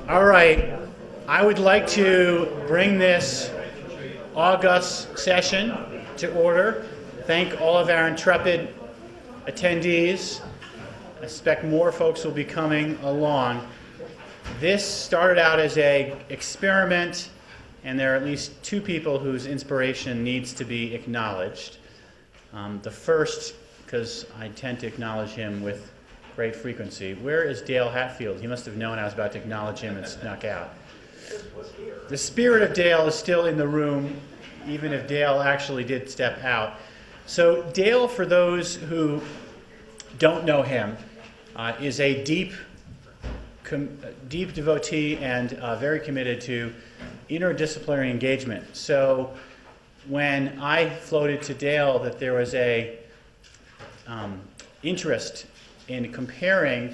All right, I would like to bring this august session to order. Thank all of our intrepid attendees. I expect more folks will be coming along. This started out as an experiment, and there are at least two people whose inspiration needs to be acknowledged. The first, because I tend to acknowledge him with great frequency. Where is Dale Hatfield? He must have known I was about to acknowledge him and snuck out. The spirit of Dale is still in the room, even if Dale actually did step out. So Dale, for those who don't know him, is a deep devotee and very committed to interdisciplinary engagement. So when I floated to Dale that there was a interest in comparing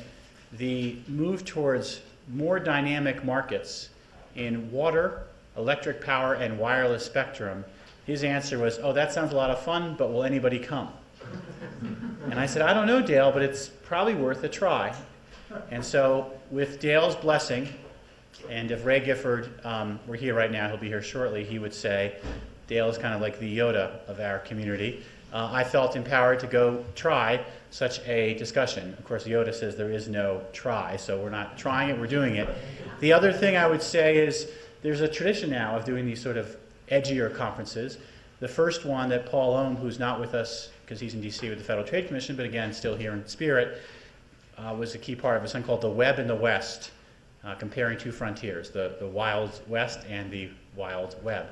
the move towards more dynamic markets in water, electric power, and wireless spectrum, his answer was, oh, that sounds a lot of fun, but will anybody come? And I said, I don't know, Dale, but it's probably worth a try. And so with Dale's blessing, and if Ray Gifford were here right now, he'll be here shortly, he would say, Dale is kind of like the Yoda of our community. I felt empowered to go try such a discussion. Of course, Yoda says there is no try, so we're not trying it, we're doing it. The other thing I would say is there's a tradition now of doing these sort of edgier conferences. The first one that Paul Ohm, who's not with us because he's in D.C. with the Federal Trade Commission, but again, still here in spirit, was a key part of a something called the Web in the West, comparing two frontiers, the Wild West and the Wild Web.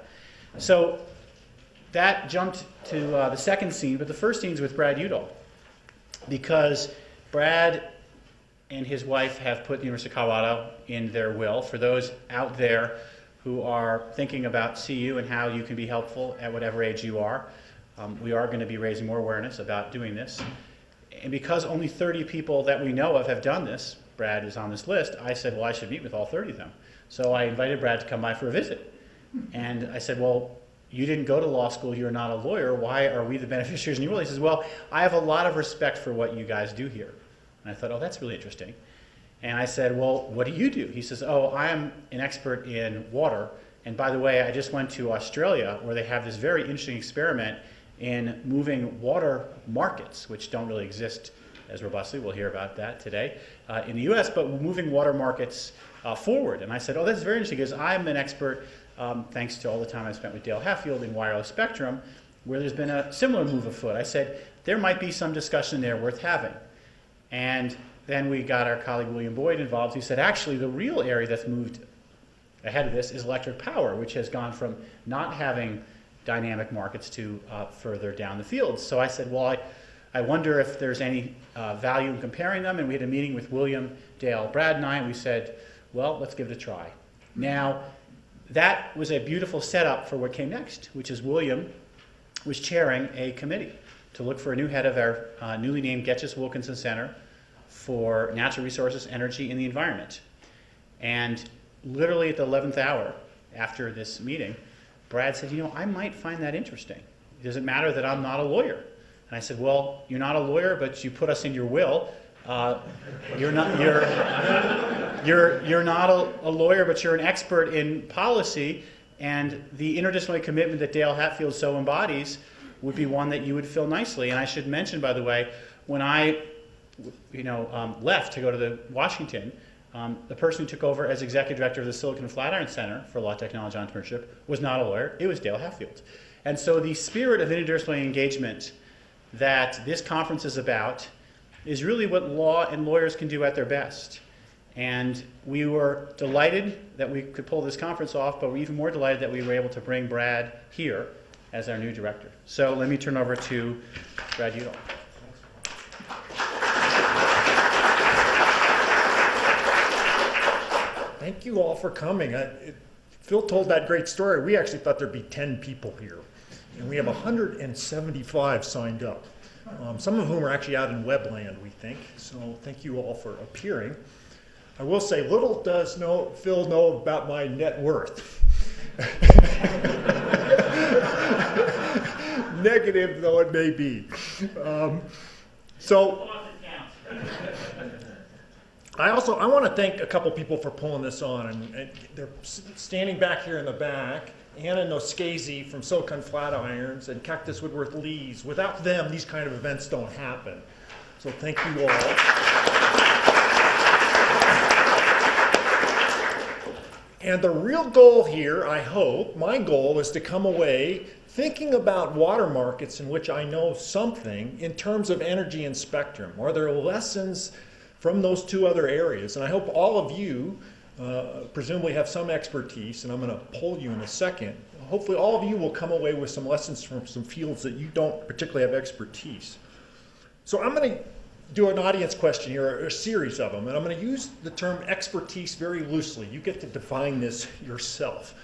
So that jumped to the second scene, but the first scene is with Brad Udall, because Brad and his wife have put the University of Colorado in their will. For those out there who are thinking about CU and how you can be helpful at whatever age you are, we are going to be raising more awareness about doing this. And because only 30 people that we know of have done this, Brad is on this list, I said, well, I should meet with all 30 of them. So I invited Brad to come by for a visit. And I said, well, you didn't go to law school, you're not a lawyer, why are we the beneficiaries in your will? He says, well, I have a lot of respect for what you guys do here. And I thought, oh, that's really interesting. And I said, well, what do you do? He says, oh, I am an expert in water. And by the way, I just went to Australia where they have this very interesting experiment in moving water markets, which don't really exist as robustly. We'll hear about that today in the US, but moving water markets forward. And I said, oh, that's very interesting because I'm an expert, thanks to all the time I spent with Dale Hatfield in wireless spectrum, where there's been a similar move afoot. I said, there might be some discussion there worth having. And then we got our colleague William Boyd involved, who said, actually, the real area that's moved ahead of this is electric power, which has gone from not having dynamic markets to further down the field. So I said, well, I wonder if there's any value in comparing them. And we had a meeting with William, Dale, Brad, and I, and we said, well, let's give it a try. Now, that was a beautiful setup for what came next, which is William was chairing a committee to look for a new head of our newly named Wilkinson Center for Natural Resources, Energy, and the Environment. And literally at the 11th hour after this meeting, Brad said, you know, I might find that interesting. Does it matter that I'm not a lawyer? And I said, well, you're not a lawyer, but you put us in your will. You're not a lawyer, but you're an expert in policy, and the interdisciplinary commitment that Dale Hatfield so embodies would be one that you would fill nicely. And I should mention, by the way, when I left to go to Washington, the person who took over as executive director of the Silicon Flatirons Center for Law, Technology, and Entrepreneurship was not a lawyer. It was Dale Hatfield. And so the spirit of interdisciplinary engagement that this conference is about is really what law and lawyers can do at their best. And we were delighted that we could pull this conference off, but we're even more delighted that we were able to bring Brad here as our new director. So let me turn over to Brad Udall. Thank you all for coming. Phil told that great story. We actually thought there'd be 10 people here, and we have 175 signed up. Some of whom are actually out in webland, we think. So thank you all for appearing. I will say, little does Phil know about my net worth. Negative though it may be. I want to thank a couple people for pulling this on, and they're standing back here in the back. Anna Noskazy from Silicon Flatirons and Cactus Woodworth Lees. Without them, these kind of events don't happen. So thank you all. And the real goal here, I hope, my goal is to come away thinking about water markets in which I know something in terms of energy and spectrum. Are there lessons from those two other areas? And I hope all of you presumably have some expertise, and I'm going to poll you in a second. Hopefully all of you will come away with some lessons from some fields that you don't particularly have expertise. So I'm going to do an audience question here, or a series of them, and I'm going to use the term expertise very loosely. You get to define this yourself.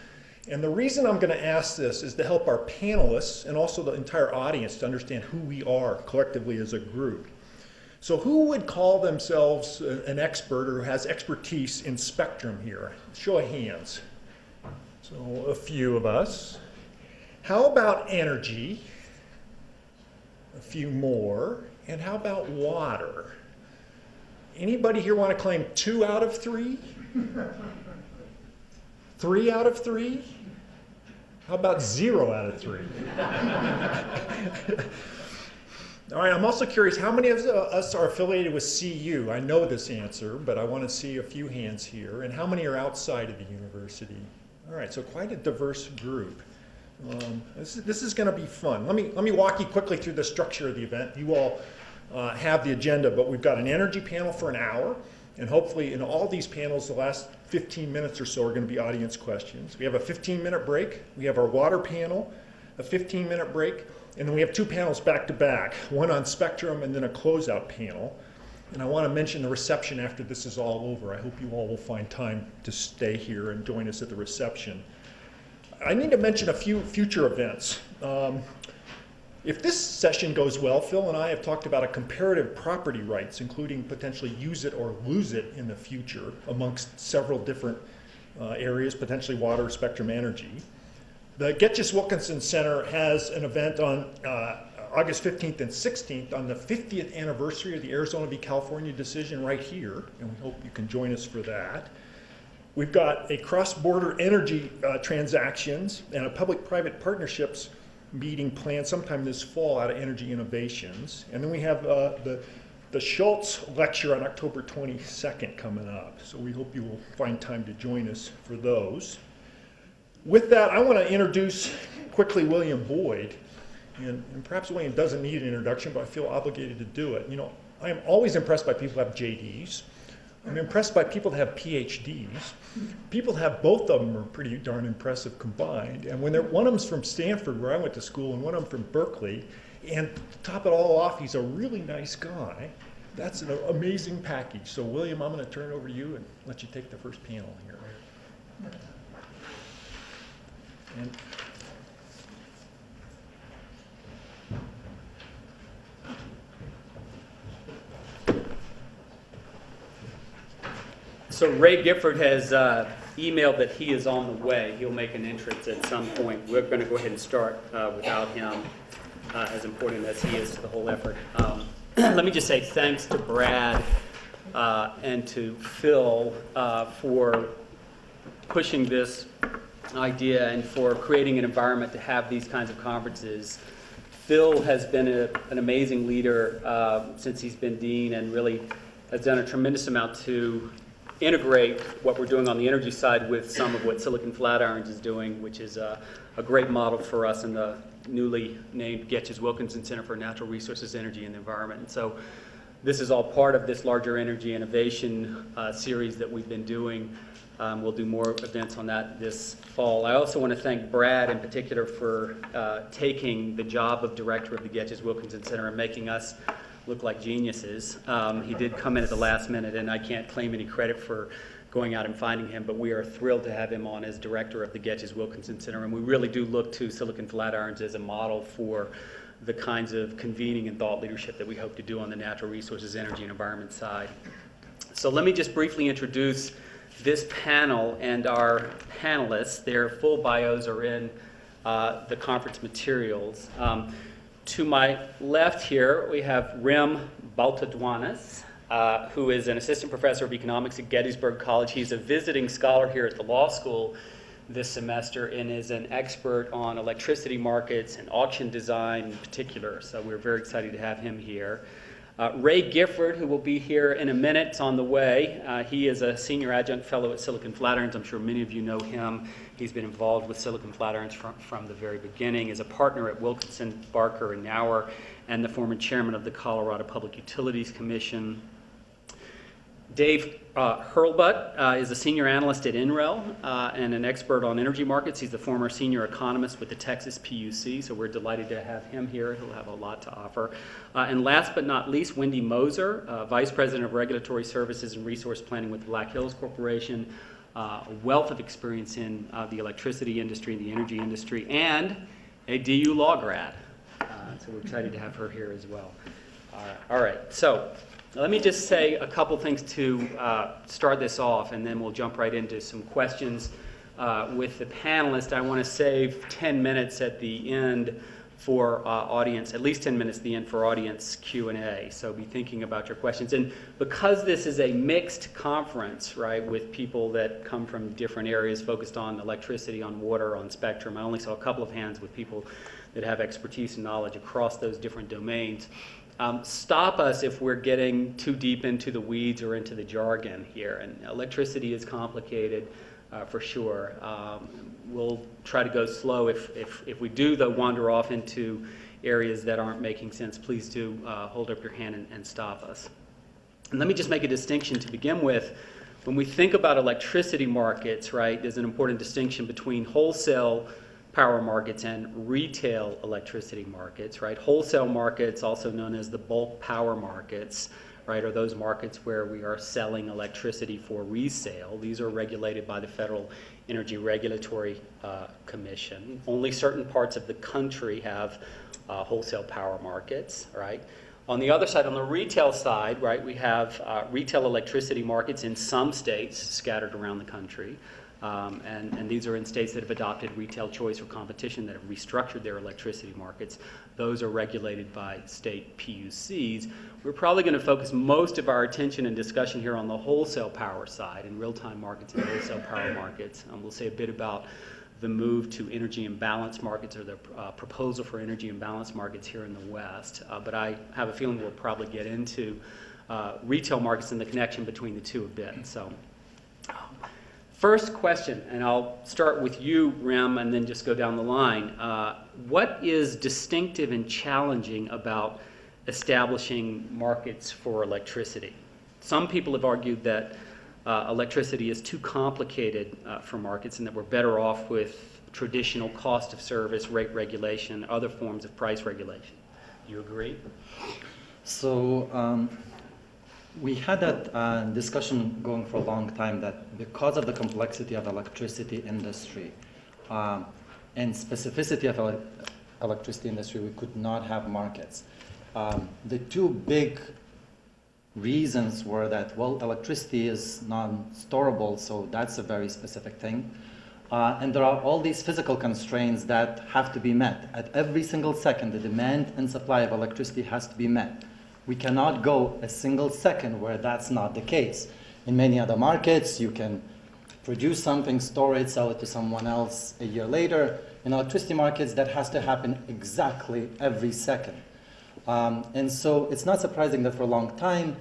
And the reason I'm going to ask this is to help our panelists and also the entire audience to understand who we are collectively as a group. So who would call themselves an expert or has expertise in spectrum here? Show of hands. So a few of us. How about energy? A few more. And how about water? Anybody here want to claim 2 out of 3? 3 out of 3? How about 0 out of 3? All right, I'm also curious, how many of us are affiliated with CU? I know this answer, but I want to see a few hands here. And how many are outside of the university? All right, so quite a diverse group. This is going to be fun. Let me walk you quickly through the structure of the event. You all have the agenda, but we've got an energy panel for an hour. And hopefully in all these panels, the last 15 minutes or so are going to be audience questions. We have a 15-minute break. We have our water panel, a 15-minute break. And then we have 2 panels back to back, one on spectrum and then a closeout panel. And I want to mention the reception after this is all over. I hope you all will find time to stay here and join us at the reception. I need to mention a few future events. If this session goes well, Phil and I have talked about a comparative property rights, including potentially use it or lose it in the future amongst several different areas, potentially water, spectrum, energy. The Wilkinson Center has an event on August 15th and 16th on the 50th anniversary of the Arizona v. California decision right here, and we hope you can join us for that. We've got a cross-border energy transactions and a public-private partnerships meeting planned sometime this fall out of Energy Innovations. And then we have the Schultz lecture on October 22nd coming up, so we hope you will find time to join us for those. With that, I want to introduce quickly William Boyd, and perhaps William doesn't need an introduction, but I feel obligated to do it. You know, I am always impressed by people who have JDs. I'm impressed by people that have PhDs. People that have both of them are pretty darn impressive combined. And when one of them's from Stanford, where I went to school, and one of them from Berkeley, and to top it all off, he's a really nice guy. That's an amazing package. So William, I'm going to turn it over to you and let you take the first panel here. And so Ray Gifford has emailed that he is on the way. He'll make an entrance at some point. We're going to go ahead and start without him, as important as he is to the whole effort. Let me just say thanks to Brad and to Phil for pushing this idea and for creating an environment to have these kinds of conferences. Phil has been an amazing leader since he's been dean and really has done a tremendous amount to integrate what we're doing on the energy side with some of what Silicon Flatirons is doing, which is a great model for us in the newly named Wilkinson Center for Natural Resources, Energy, and the Environment. And so this is all part of this larger energy innovation series that we've been doing. We'll do more events on that this fall. I also want to thank Brad in particular for taking the job of director of the Wilkinson Center and making us look like geniuses. He did come in at the last minute, and I can't claim any credit for going out and finding him, but we are thrilled to have him on as director of the Wilkinson Center, and we really do look to Silicon Flatirons as a model for the kinds of convening and thought leadership that we hope to do on the natural resources, energy, and environment side. So let me just briefly introduce this panel and our panelists. Their full bios are in the conference materials. To my left here, we have Rim Baltaduonis. who is an assistant professor of economics at Gettysburg College. He's a visiting scholar here at the law school this semester and is an expert on electricity markets and auction design in particular. So we're very excited to have him here. Ray Gifford, who will be here in a minute, is on the way. He is a senior adjunct fellow at Silicon Flatirons. I'm sure many of you know him. He's been involved with Silicon Flatirons from the very beginning. Is a partner at Wilkinson, Barker, and Knauer, and the former chairman of the Colorado Public Utilities Commission. Dave Hurlbut is a senior analyst at NREL and an expert on energy markets. He's the former senior economist with the Texas PUC, so we're delighted to have him here. He'll have a lot to offer. And last but not least, Wendy Moser, Vice President of Regulatory Services and Resource Planning with Black Hills Corporation, a wealth of experience in the electricity industry, the energy industry, and a DU law grad. So we're excited to have her here as well. All right. So let me just say a couple things to start this off, and then we'll jump right into some questions with the panelists. I want to save 10 minutes at the end for audience, at least 10 minutes at the end for audience Q&A. So be thinking about your questions. And because this is a mixed conference, right, with people that come from different areas focused on electricity, on water, on spectrum, I only saw a couple of hands with people that have expertise and knowledge across those different domains. Stop us if we're getting too deep into the weeds or into the jargon here. And electricity is complicated for sure. We'll try to go slow. If we do, though, wander off into areas that aren't making sense, please do hold up your hand and stop us. And let me just make a distinction to begin with. When we think about electricity markets, right, there's an important distinction between wholesale power markets and retail electricity markets, right? Wholesale markets, also known as the bulk power markets, right, are those markets where we are selling electricity for resale. These are regulated by the Federal Energy Regulatory Commission. Only certain parts of the country have wholesale power markets, right? On the other side, on the retail side, right, we have retail electricity markets in some states scattered around the country. And these are in states that have adopted retail choice or competition, that have restructured their electricity markets. Those are regulated by state PUCs. We're probably going to focus most of our attention and discussion here on the wholesale power side and real-time markets and wholesale power markets. We'll say a bit about the move to energy imbalance markets, or the proposal for energy imbalance markets here in the West. But I have a feeling we'll probably get into retail markets and the connection between the two a bit. So. First question, and I'll start with you, Rim, and then just go down the line. What is distinctive and challenging about establishing markets for electricity? Some people have argued that electricity is too complicated for markets and that we're better off with traditional cost of service, rate regulation, other forms of price regulation. Do you agree? So, we had that discussion going for a long time, that because of the complexity of the electricity industry and specificity of electricity industry, we could not have markets. The two big reasons were that, well, electricity is non-storable, so that's a very specific thing. And there are all these physical constraints that have to be met. At every single second, the demand and supply of electricity has to be met. We cannot go a single second where that's not the case. In many other markets, you can produce something, store it, sell it to someone else a year later. In electricity markets, that has to happen exactly every second. And so it's not surprising that for a long time,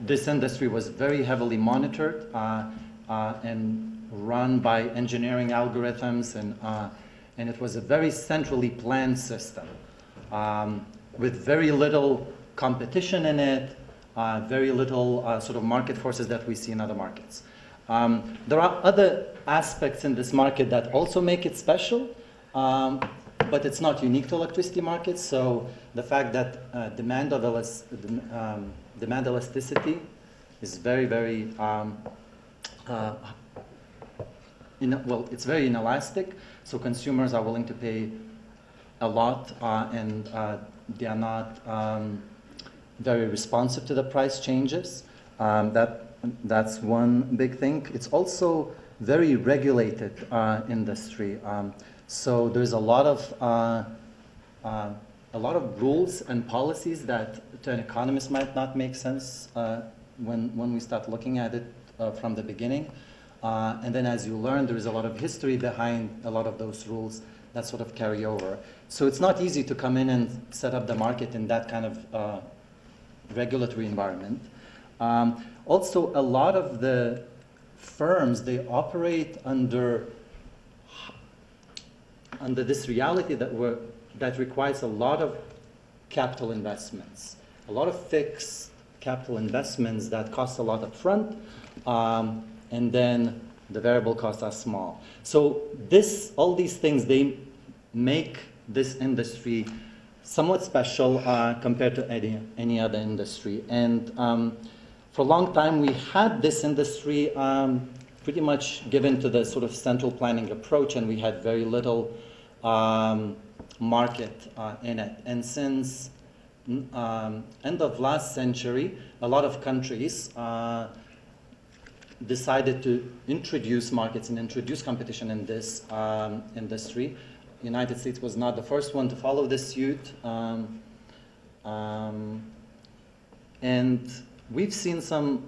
this industry was very heavily monitored and run by engineering algorithms, and it was a very centrally planned system. With very little competition in it, very little sort of market forces that we see in other markets. There are other aspects in this market that also make it special, but it's not unique to electricity markets. So the fact that demand elasticity is very, very, it's very inelastic. So consumers are willing to pay a lot, and they are not very responsive to the price changes. That's one big thing. It's also very regulated industry. So there's a lot of rules and policies that to an economist might not make sense when we start looking at it from the beginning. And then as you learn, there is a lot of history behind a lot of those rules that sort of carry over. So it's not easy to come in and set up the market in that kind of regulatory environment. Also, a lot of the firms, they operate under this reality that requires a lot of capital investments, a lot of fixed capital investments that cost a lot up front, and then the variable costs are small. So all these things, they make this industry somewhat special compared to any other industry. And for a long time, we had this industry pretty much given to the sort of central planning approach, and we had very little market in it. And since end of last century, a lot of countries decided to introduce markets and introduce competition in this industry. The United States was not the first one to follow this suit. And we've seen some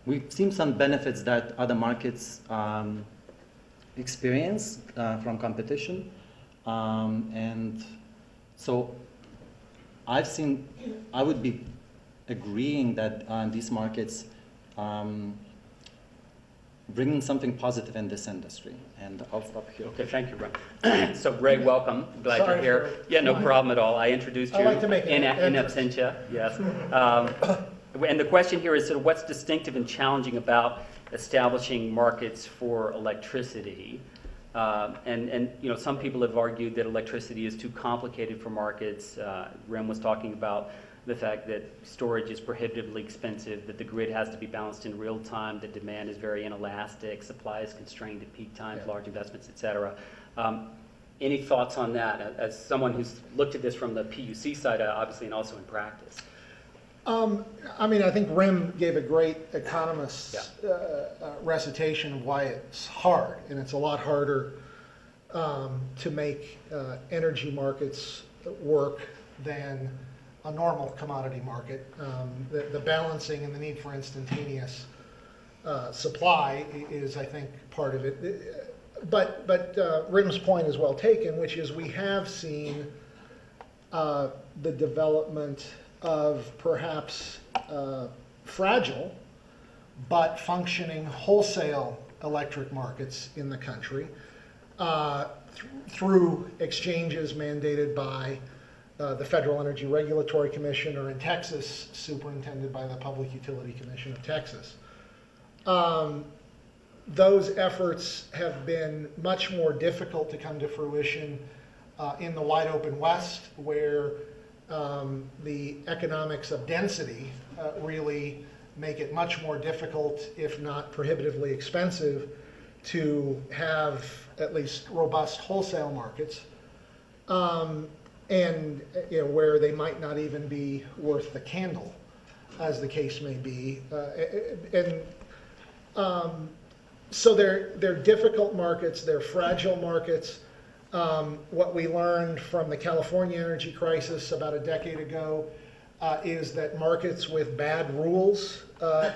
benefits that other markets experience from competition. And so I would be agreeing that these markets bringing something positive in this industry. And I'll stop here. Okay, thank you, Ray. So Ray, welcome. Glad you're Sorry here. for- Yeah, no problem at all. I introduced you I'd like to make in an absentia, yes. And the question here is sort of what's distinctive and challenging about establishing markets for electricity? And you know, some people have argued that electricity is too complicated for markets. Rem was talking about the fact that storage is prohibitively expensive, that the grid has to be balanced in real time, that demand is very inelastic, supply is constrained at peak times, large investments, et cetera. Any thoughts on that as someone who's looked at this from the PUC side, obviously, and also in practice? I mean, I think Rim gave a great economist's recitation of why it's hard, and it's a lot harder to make energy markets work than a normal commodity market. The balancing and the need for instantaneous supply is, I think, part of it. But Rim's point is well taken, which is we have seen the development of perhaps fragile but functioning wholesale electric markets in the country through exchanges mandated by the Federal Energy Regulatory Commission, or in Texas, superintended by the Public Utility Commission of Texas. Those efforts have been much more difficult to come to fruition in the wide open West, where the economics of density really make it much more difficult, if not prohibitively expensive, to have at least robust wholesale markets. And you know, where they might not even be worth the candle, as the case may be. So they're difficult markets, they're fragile markets. What we learned from the California energy crisis about a decade ago is that markets with bad rules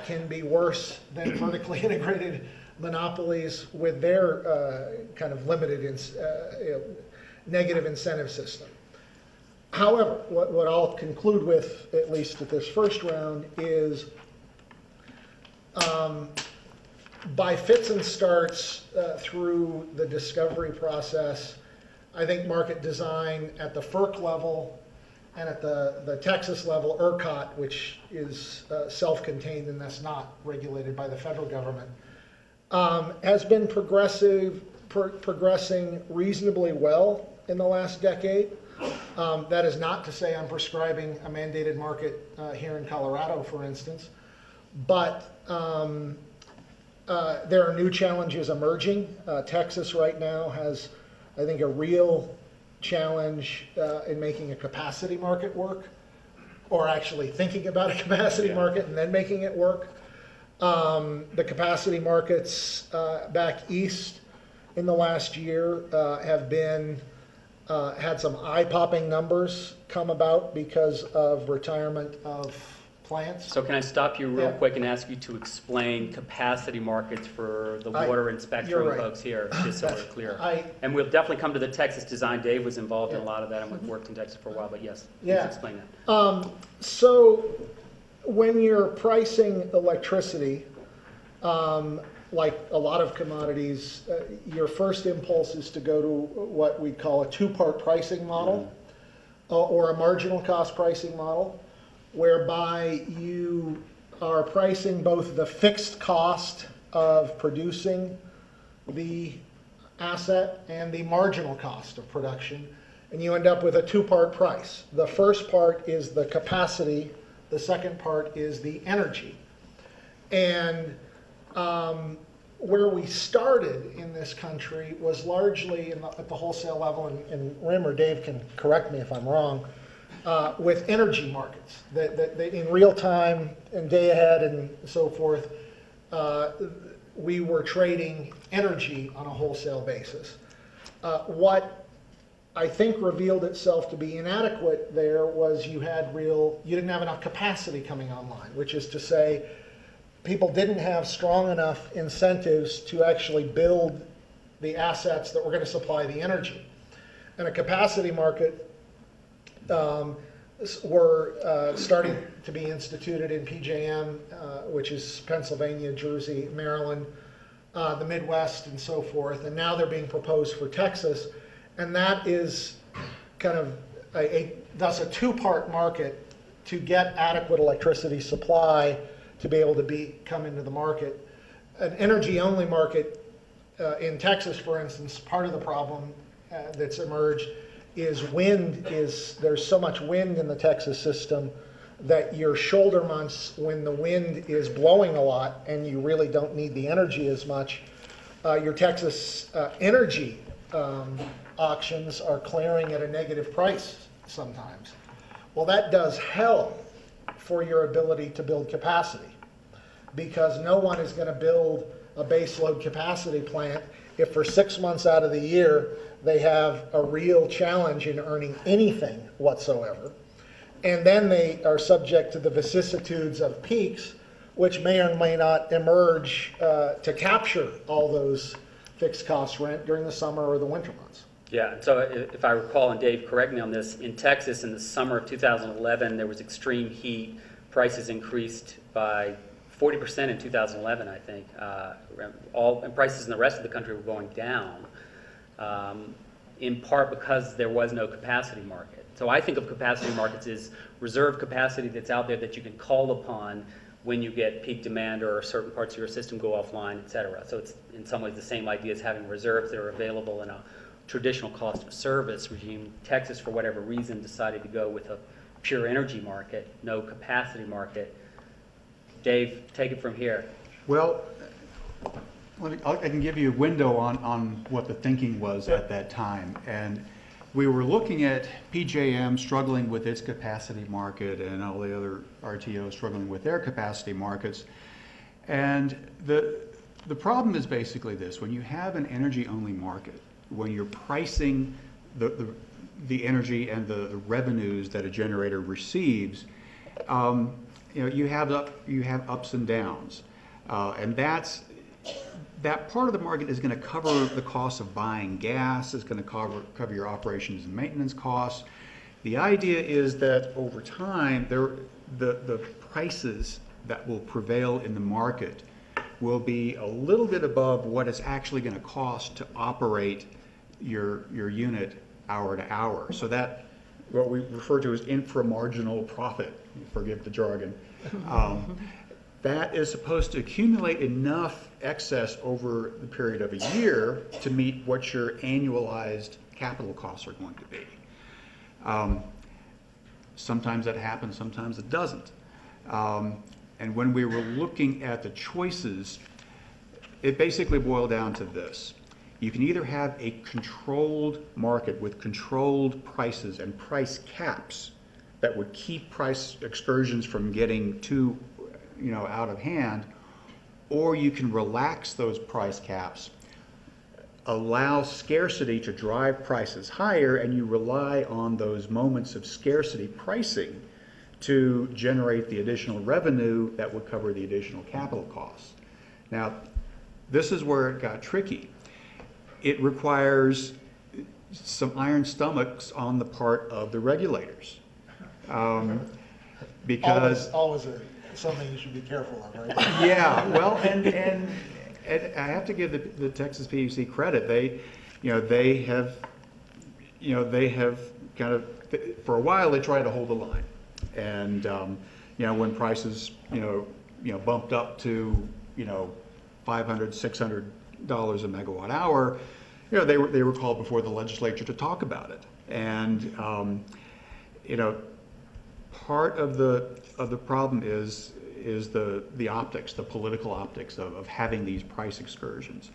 can be worse than vertically integrated monopolies with their kind of limited negative incentive system. However, what I'll conclude with, at least at this first round, is by fits and starts through the discovery process, I think market design at the FERC level and at the Texas level, ERCOT, which is self-contained and that's not regulated by the federal government, has been progressing reasonably well in the last decade. That is not to say I'm prescribing a mandated market here in Colorado, for instance, but there are new challenges emerging. Texas right now has, I think, a real challenge in making a capacity market work, or actually thinking about a capacity market and then making it work. The capacity markets back east in the last year have been had some eye-popping numbers come about because of retirement of plants. So can I stop you real Yeah. quick and ask you to explain capacity markets for the water and you're spectrum right. folks here, just so we're That's- clear? I- And we'll definitely come to the Texas design. Dave was involved in a Yeah. lot of that, and we've worked in Texas for a while, but yes, please Yeah. explain that. So when you're pricing electricity, like a lot of commodities, your first impulse is to go to what we call a two-part pricing model or a marginal cost pricing model, whereby you are pricing both the fixed cost of producing the asset and the marginal cost of production, and you end up with a two-part price. The first part is the capacity, the second part is the energy. And where we started in this country was largely at the wholesale level, and Rim or Dave can correct me if I'm wrong, with energy markets. That in real time and day ahead and so forth, we were trading energy on a wholesale basis. What I think revealed itself to be inadequate there was you didn't have enough capacity coming online, which is to say, people didn't have strong enough incentives to actually build the assets that were going to supply the energy. And a capacity market were starting to be instituted in PJM, which is Pennsylvania, Jersey, Maryland, the Midwest, and so forth. And now they're being proposed for Texas. And that is kind of thus a two-part market to get adequate electricity supply to be able to come into the market. An energy-only market in Texas, for instance, part of the problem that's emerged is there's so much wind in the Texas system that your shoulder months, when the wind is blowing a lot and you really don't need the energy as much, your Texas energy auctions are clearing at a negative price sometimes. Well, that does hell for your ability to build capacity, because no one is going to build a baseload capacity plant if for 6 months out of the year they have a real challenge in earning anything whatsoever. And then they are subject to the vicissitudes of peaks, which may or may not emerge to capture all those fixed cost rent during the summer or the winter months. Yeah, so if I recall, and Dave, correct me on this, in Texas in the summer of 2011, there was extreme heat. Prices increased by 40% in 2011, I think. And prices in the rest of the country were going down, in part because there was no capacity market. So I think of capacity markets as reserve capacity that's out there that you can call upon when you get peak demand or certain parts of your system go offline, et cetera. So it's in some ways the same idea as having reserves that are available in a traditional cost of service regime. Texas, for whatever reason, decided to go with a pure energy market, no capacity market. Dave, take it from here. Well, I can give you a window on what the thinking was at that time. And we were looking at PJM struggling with its capacity market and all the other RTOs struggling with their capacity markets. And the problem is basically this: when you have an energy-only market, when you're pricing the energy and the revenues that a generator receives, you have ups and downs, and that part of the market is going to cover the cost of buying gas. It's going to cover your operations and maintenance costs. The idea is that over time, the prices that will prevail in the market will be a little bit above what it's actually going to cost to operate your unit hour to hour. So that what we refer to as inframarginal profit, forgive the jargon, that is supposed to accumulate enough excess over the period of a year to meet what your annualized capital costs are going to be. Sometimes that happens, sometimes it doesn't. And when we were looking at the choices, it basically boiled down to this. You can either have a controlled market with controlled prices and price caps that would keep price excursions from getting too out of hand, or you can relax those price caps allow scarcity to drive prices higher, and you rely on those moments of scarcity pricing to generate the additional revenue that would cover the additional capital costs. Now, this is where it got tricky. It requires some iron stomachs on the part of the regulators. Because always something you should be careful of, right? yeah, well, and I have to give the Texas PUC credit. They have kind of, for a while they tried to hold the line, and when prices bumped up to $500, $600 a megawatt hour, they were called before the legislature to talk about it, and part of the problem is the optics, the political optics of having these price excursions.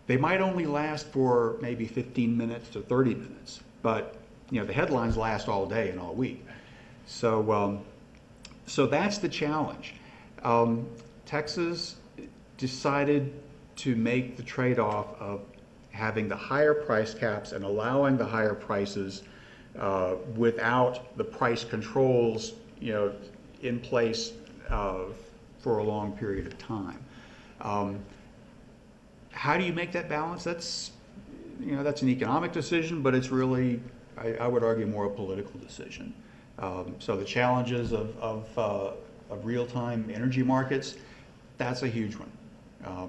They might only last for maybe 15 minutes to 30 minutes, but the headlines last all day and all week. So that's the challenge. Texas decided to make the trade-off of having the higher price caps and allowing the higher prices without the price controls, in place for a long period of time. How do you make that balance? That's an economic decision, but it's really, I would argue, more a political decision. So the challenges of real-time energy markets, that's a huge one.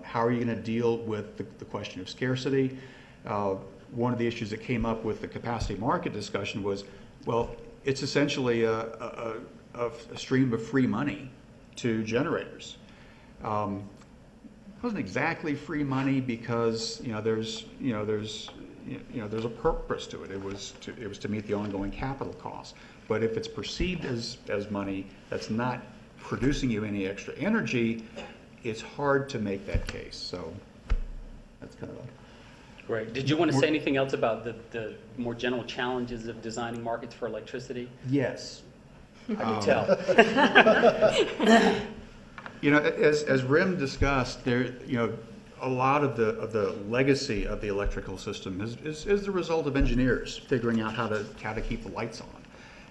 How are you going to deal with the question of scarcity? One of the issues that came up with the capacity market discussion was, well, it's essentially a stream of free money to generators. It wasn't exactly free money because there's a purpose to it. It was to meet the ongoing capital costs. But if it's perceived as money that's not producing you any extra energy, it's hard to make that case. So that's kind of a... Great. Did you want to say anything else about the more general challenges of designing markets for electricity? Yes. I can tell. As Rim discussed, there, a lot of the legacy of the electrical system is the result of engineers figuring out how to keep the lights on,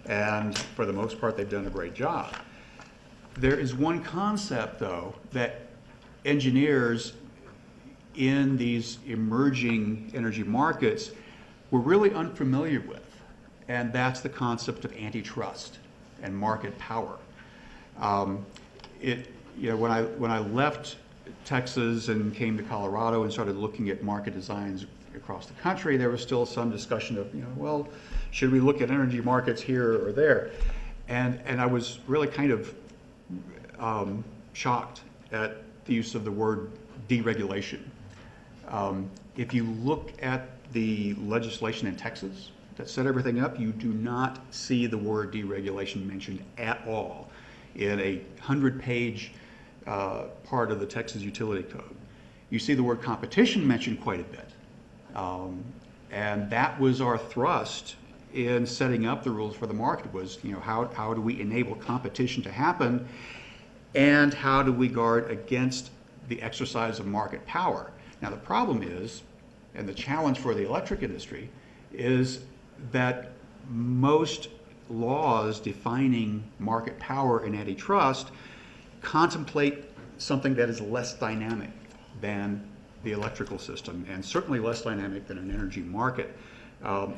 and for the most part, they've done a great job. There is one concept, though, that engineers in these emerging energy markets were really unfamiliar with, and that's the concept of antitrust and market power. When I left Texas and came to Colorado and started looking at market designs across the country, there was still some discussion of, well, should we look at energy markets here or there? And I was really kind of shocked at the use of the word deregulation. If you look at the legislation in Texas that set everything up, you do not see the word deregulation mentioned at all in a 100-page part of the Texas Utility Code. You see the word competition mentioned quite a bit. And that was our thrust in setting up the rules for the market was, how do we enable competition to happen, and how do we guard against the exercise of market power? Now the problem is, and the challenge for the electric industry, is that most laws defining market power and antitrust contemplate something that is less dynamic than the electrical system, and certainly less dynamic than an energy market.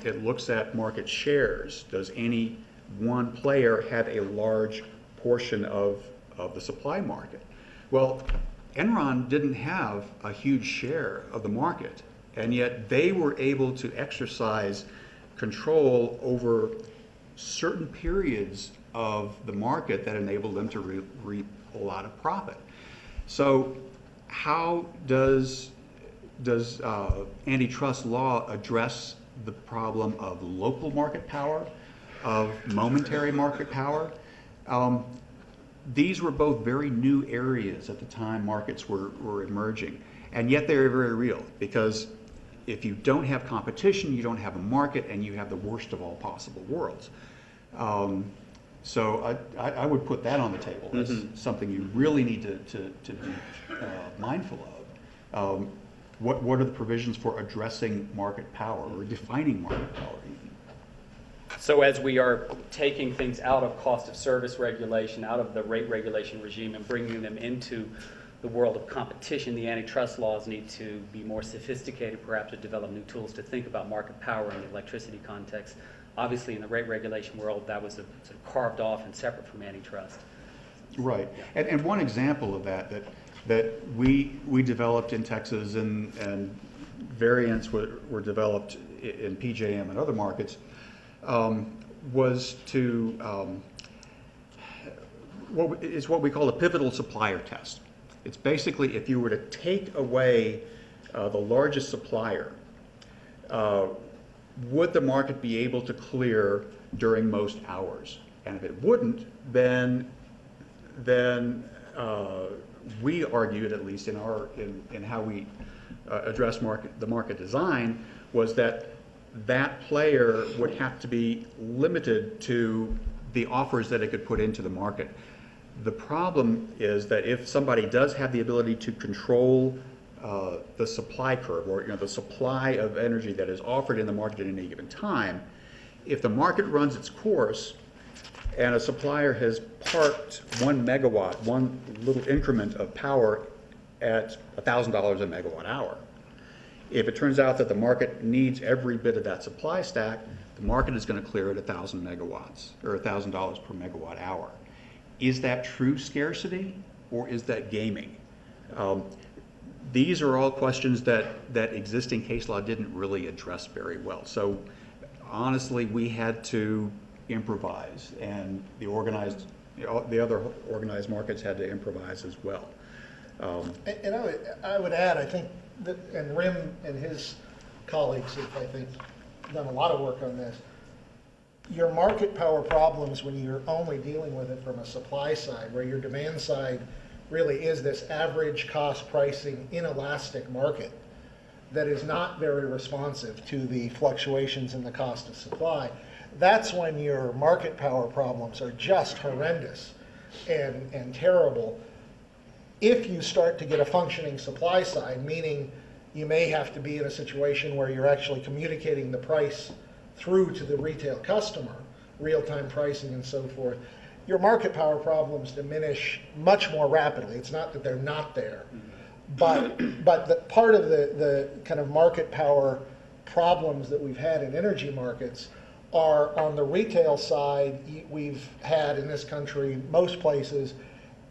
It looks at market shares. Does any one player have a large portion of the supply market? Well, Enron didn't have a huge share of the market, and yet they were able to exercise control over certain periods of the market that enabled them to reap a lot of profit. So how does antitrust law address the problem of local market power, of momentary market power? These were both very new areas at the time markets were emerging, and yet they were very real, because if you don't have competition, you don't have a market, and you have the worst of all possible worlds. So I would put that on the table as something you really need to be mindful of. what are the provisions for addressing market power or defining market power even? So as we are taking things out of cost of service regulation, out of the rate regulation regime, and bringing them into the world of competition, the antitrust laws need to be more sophisticated, perhaps to develop new tools to think about market power in the electricity context. Obviously, in the rate regulation world, that was sort of carved off and separate from antitrust. Right. And one example of that we developed in Texas and variants were developed in PJM and other markets was to what we call a pivotal supplier test. It's basically if you were to take away the largest supplier, would the market be able to clear during most hours? And if it wouldn't, then we argued, at least in how we address the market design, was that player would have to be limited to the offers that it could put into the market. The problem is that if somebody does have the ability to control the supply curve, or the supply of energy that is offered in the market at any given time, if the market runs its course and a supplier has parked 1 megawatt, one little increment of power at $1,000 a megawatt hour, if it turns out that the market needs every bit of that supply stack, the market is going to clear at 1,000 megawatts or $1,000 per megawatt hour. Is that true scarcity or is that gaming? These are all questions that existing case law didn't really address very well. So honestly, we had to improvise, and the other organized markets had to improvise as well. And I would add, I think that, and Rim and his colleagues have, I think, done a lot of work on this. Your market power problems, when you're only dealing with it from a supply side, where your demand side really is this average cost pricing inelastic market that is not very responsive to the fluctuations in the cost of supply, that's when your market power problems are just horrendous and terrible. If you start to get a functioning supply side, meaning you may have to be in a situation where you're actually communicating the price through to the retail customer, real-time pricing and so forth, your market power problems diminish much more rapidly. It's not that they're not there, but part of the kind of market power problems that we've had in energy markets are on the retail side. We've had in this country, most places,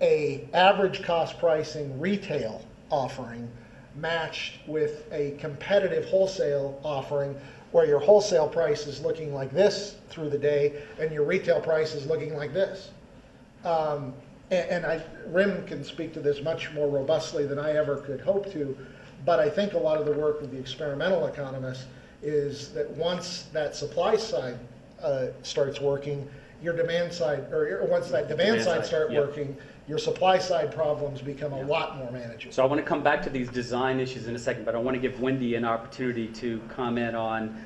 a average cost pricing retail offering matched with a competitive wholesale offering, where your wholesale price is looking like this through the day and your retail price is looking like this. Rim can speak to this much more robustly than I ever could hope to, but I think a lot of the work of the experimental economists is that once that supply side starts working, your demand side, or once that demand side starts working, your supply side problems become a lot more manageable. So I want to come back to these design issues in a second, but I want to give Wendy an opportunity to comment on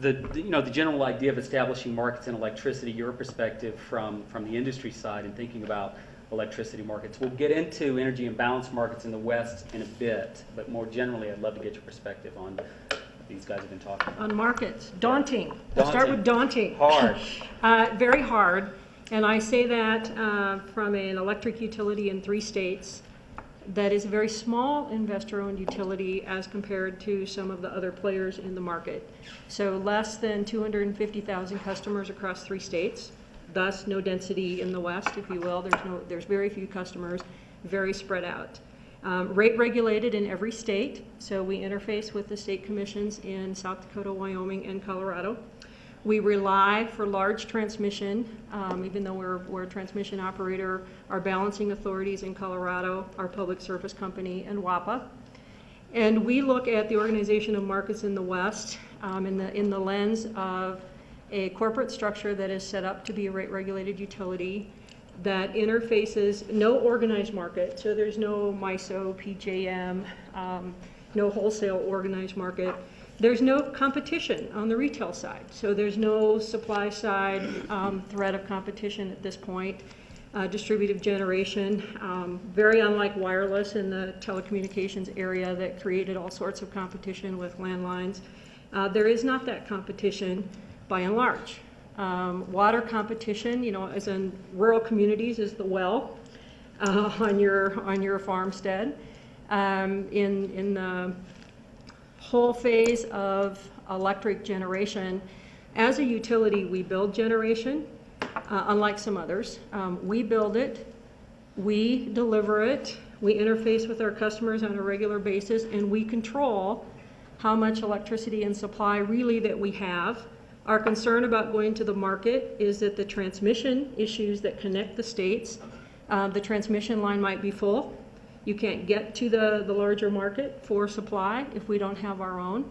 the general idea of establishing markets in electricity, your perspective from the industry side and thinking about electricity markets. We'll get into energy imbalance markets in the West in a bit, but more generally, I'd love to get your perspective on what these guys have been talking about. On markets. Daunting. We'll start with daunting. Hard. Very hard. And I say that from an electric utility in 3 states that is a very small investor-owned utility as compared to some of the other players in the market. So less than 250,000 customers across 3 states, thus no density in the West, if you will. There's very few customers, very spread out. Rate regulated in every state, so we interface with the state commissions in South Dakota, Wyoming, and Colorado. We rely for large transmission, even though we're a transmission operator, our balancing authorities in Colorado, our public service company, and WAPA. And we look at the organization of markets in the West in the lens of a corporate structure that is set up to be a rate-regulated utility that interfaces no organized market, so there's no MISO, PJM, no wholesale organized market. There's no competition on the retail side, so there's no supply side threat of competition at this point. distributed generation, very unlike wireless in the telecommunications area that created all sorts of competition with landlines. There is not that competition by and large. Water competition, you know, as in rural communities, is the well on your farmstead. In the whole phase of electric generation, as a utility, we build generation, unlike some others. We build it, we deliver it, we interface with our customers on a regular basis, and we control how much electricity and supply really that we have. Our concern about going to the market is that the transmission issues that connect the states, the transmission line might be full. You can't get to the larger market for supply if we don't have our own.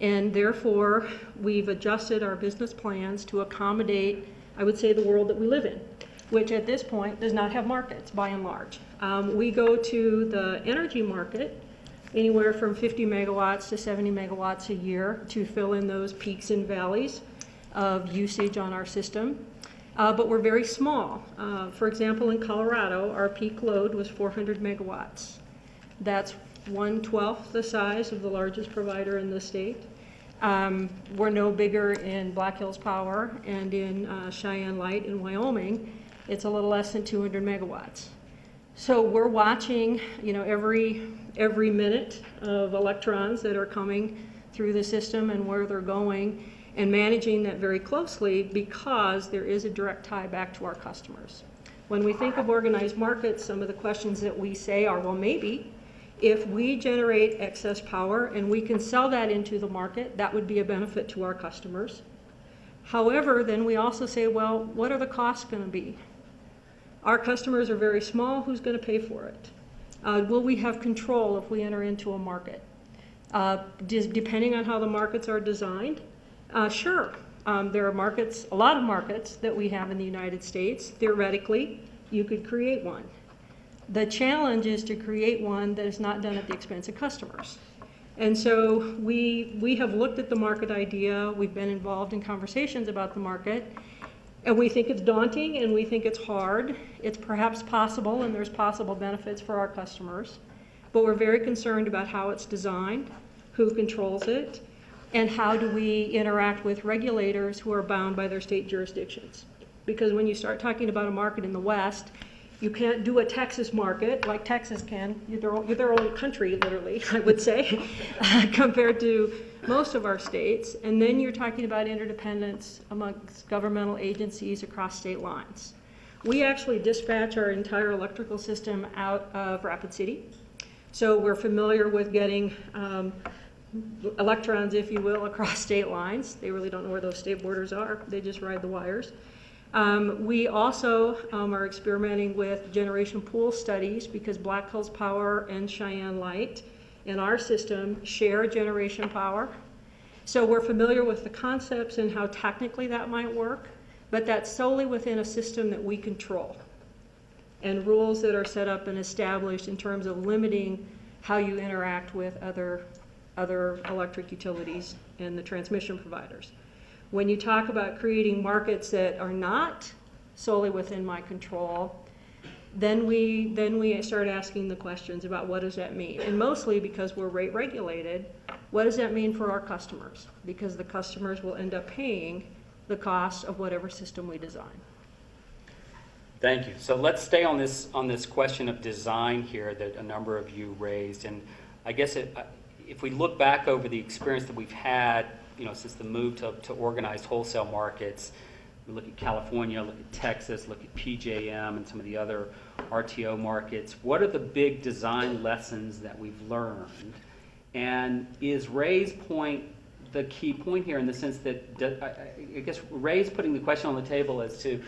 And therefore, we've adjusted our business plans to accommodate, I would say, the world that we live in, which at this point does not have markets by and large. We go to the energy market anywhere from 50 megawatts to 70 megawatts a year to fill in those peaks and valleys of usage on our system. But we're very small. For example, in Colorado, our peak load was 400 megawatts. That's 1/12 the size of the largest provider in the state. We're no bigger in Black Hills Power, and in Cheyenne Light in Wyoming, it's a little less than 200 megawatts. So we're watching, you know, every minute of electrons that are coming through the system and where they're going, and managing that very closely because there is a direct tie back to our customers. When we think of organized markets, some of the questions that we say are, well, maybe if we generate excess power and we can sell that into the market, that would be a benefit to our customers. However, then we also say, well, what are the costs going to be? Our customers are very small. Who's going to pay for it? Will we have control if we enter into a market? Depending on how the markets are designed, sure. There are markets, a lot of markets that we have in the United States. Theoretically, you could create one. The challenge is to create one that is not done at the expense of customers. And so we have looked at the market idea. We've been involved in conversations about the market. And we think it's daunting and we think it's hard. It's perhaps possible, and there's possible benefits for our customers. But we're very concerned about how it's designed, who controls it, and how do we interact with regulators who are bound by their state jurisdictions. Because when you start talking about a market in the West, you can't do a Texas market like Texas can. You're their own country, literally, I would say, compared to most of our states. And then you're talking about interdependence amongst governmental agencies across state lines. We actually dispatch our entire electrical system out of Rapid City. So we're familiar with getting electrons, if you will, across state lines. They really don't know where those state borders are. They just ride the wires. We also are experimenting with generation pool studies because Black Hills Power and Cheyenne Light in our system share generation power. So we're familiar with the concepts and how technically that might work, but that's solely within a system that we control and rules that are set up and established in terms of limiting how you interact with other electric utilities and the transmission providers. When you talk about creating markets that are not solely within my control, then we start asking the questions about what does that mean? And mostly because we're rate regulated, what does that mean for our customers? Because the customers will end up paying the cost of whatever system we design. Thank you. So let's stay on this question of design here that a number of you raised. And I guess if we look back over the experience that we've had, you know, since the move to organized wholesale markets, we look at California, look at Texas, look at PJM and some of the other RTO markets. What are the big design lessons that we've learned? And is Ray's point the key point here in the sense that, I guess Ray's putting the question on the table as to,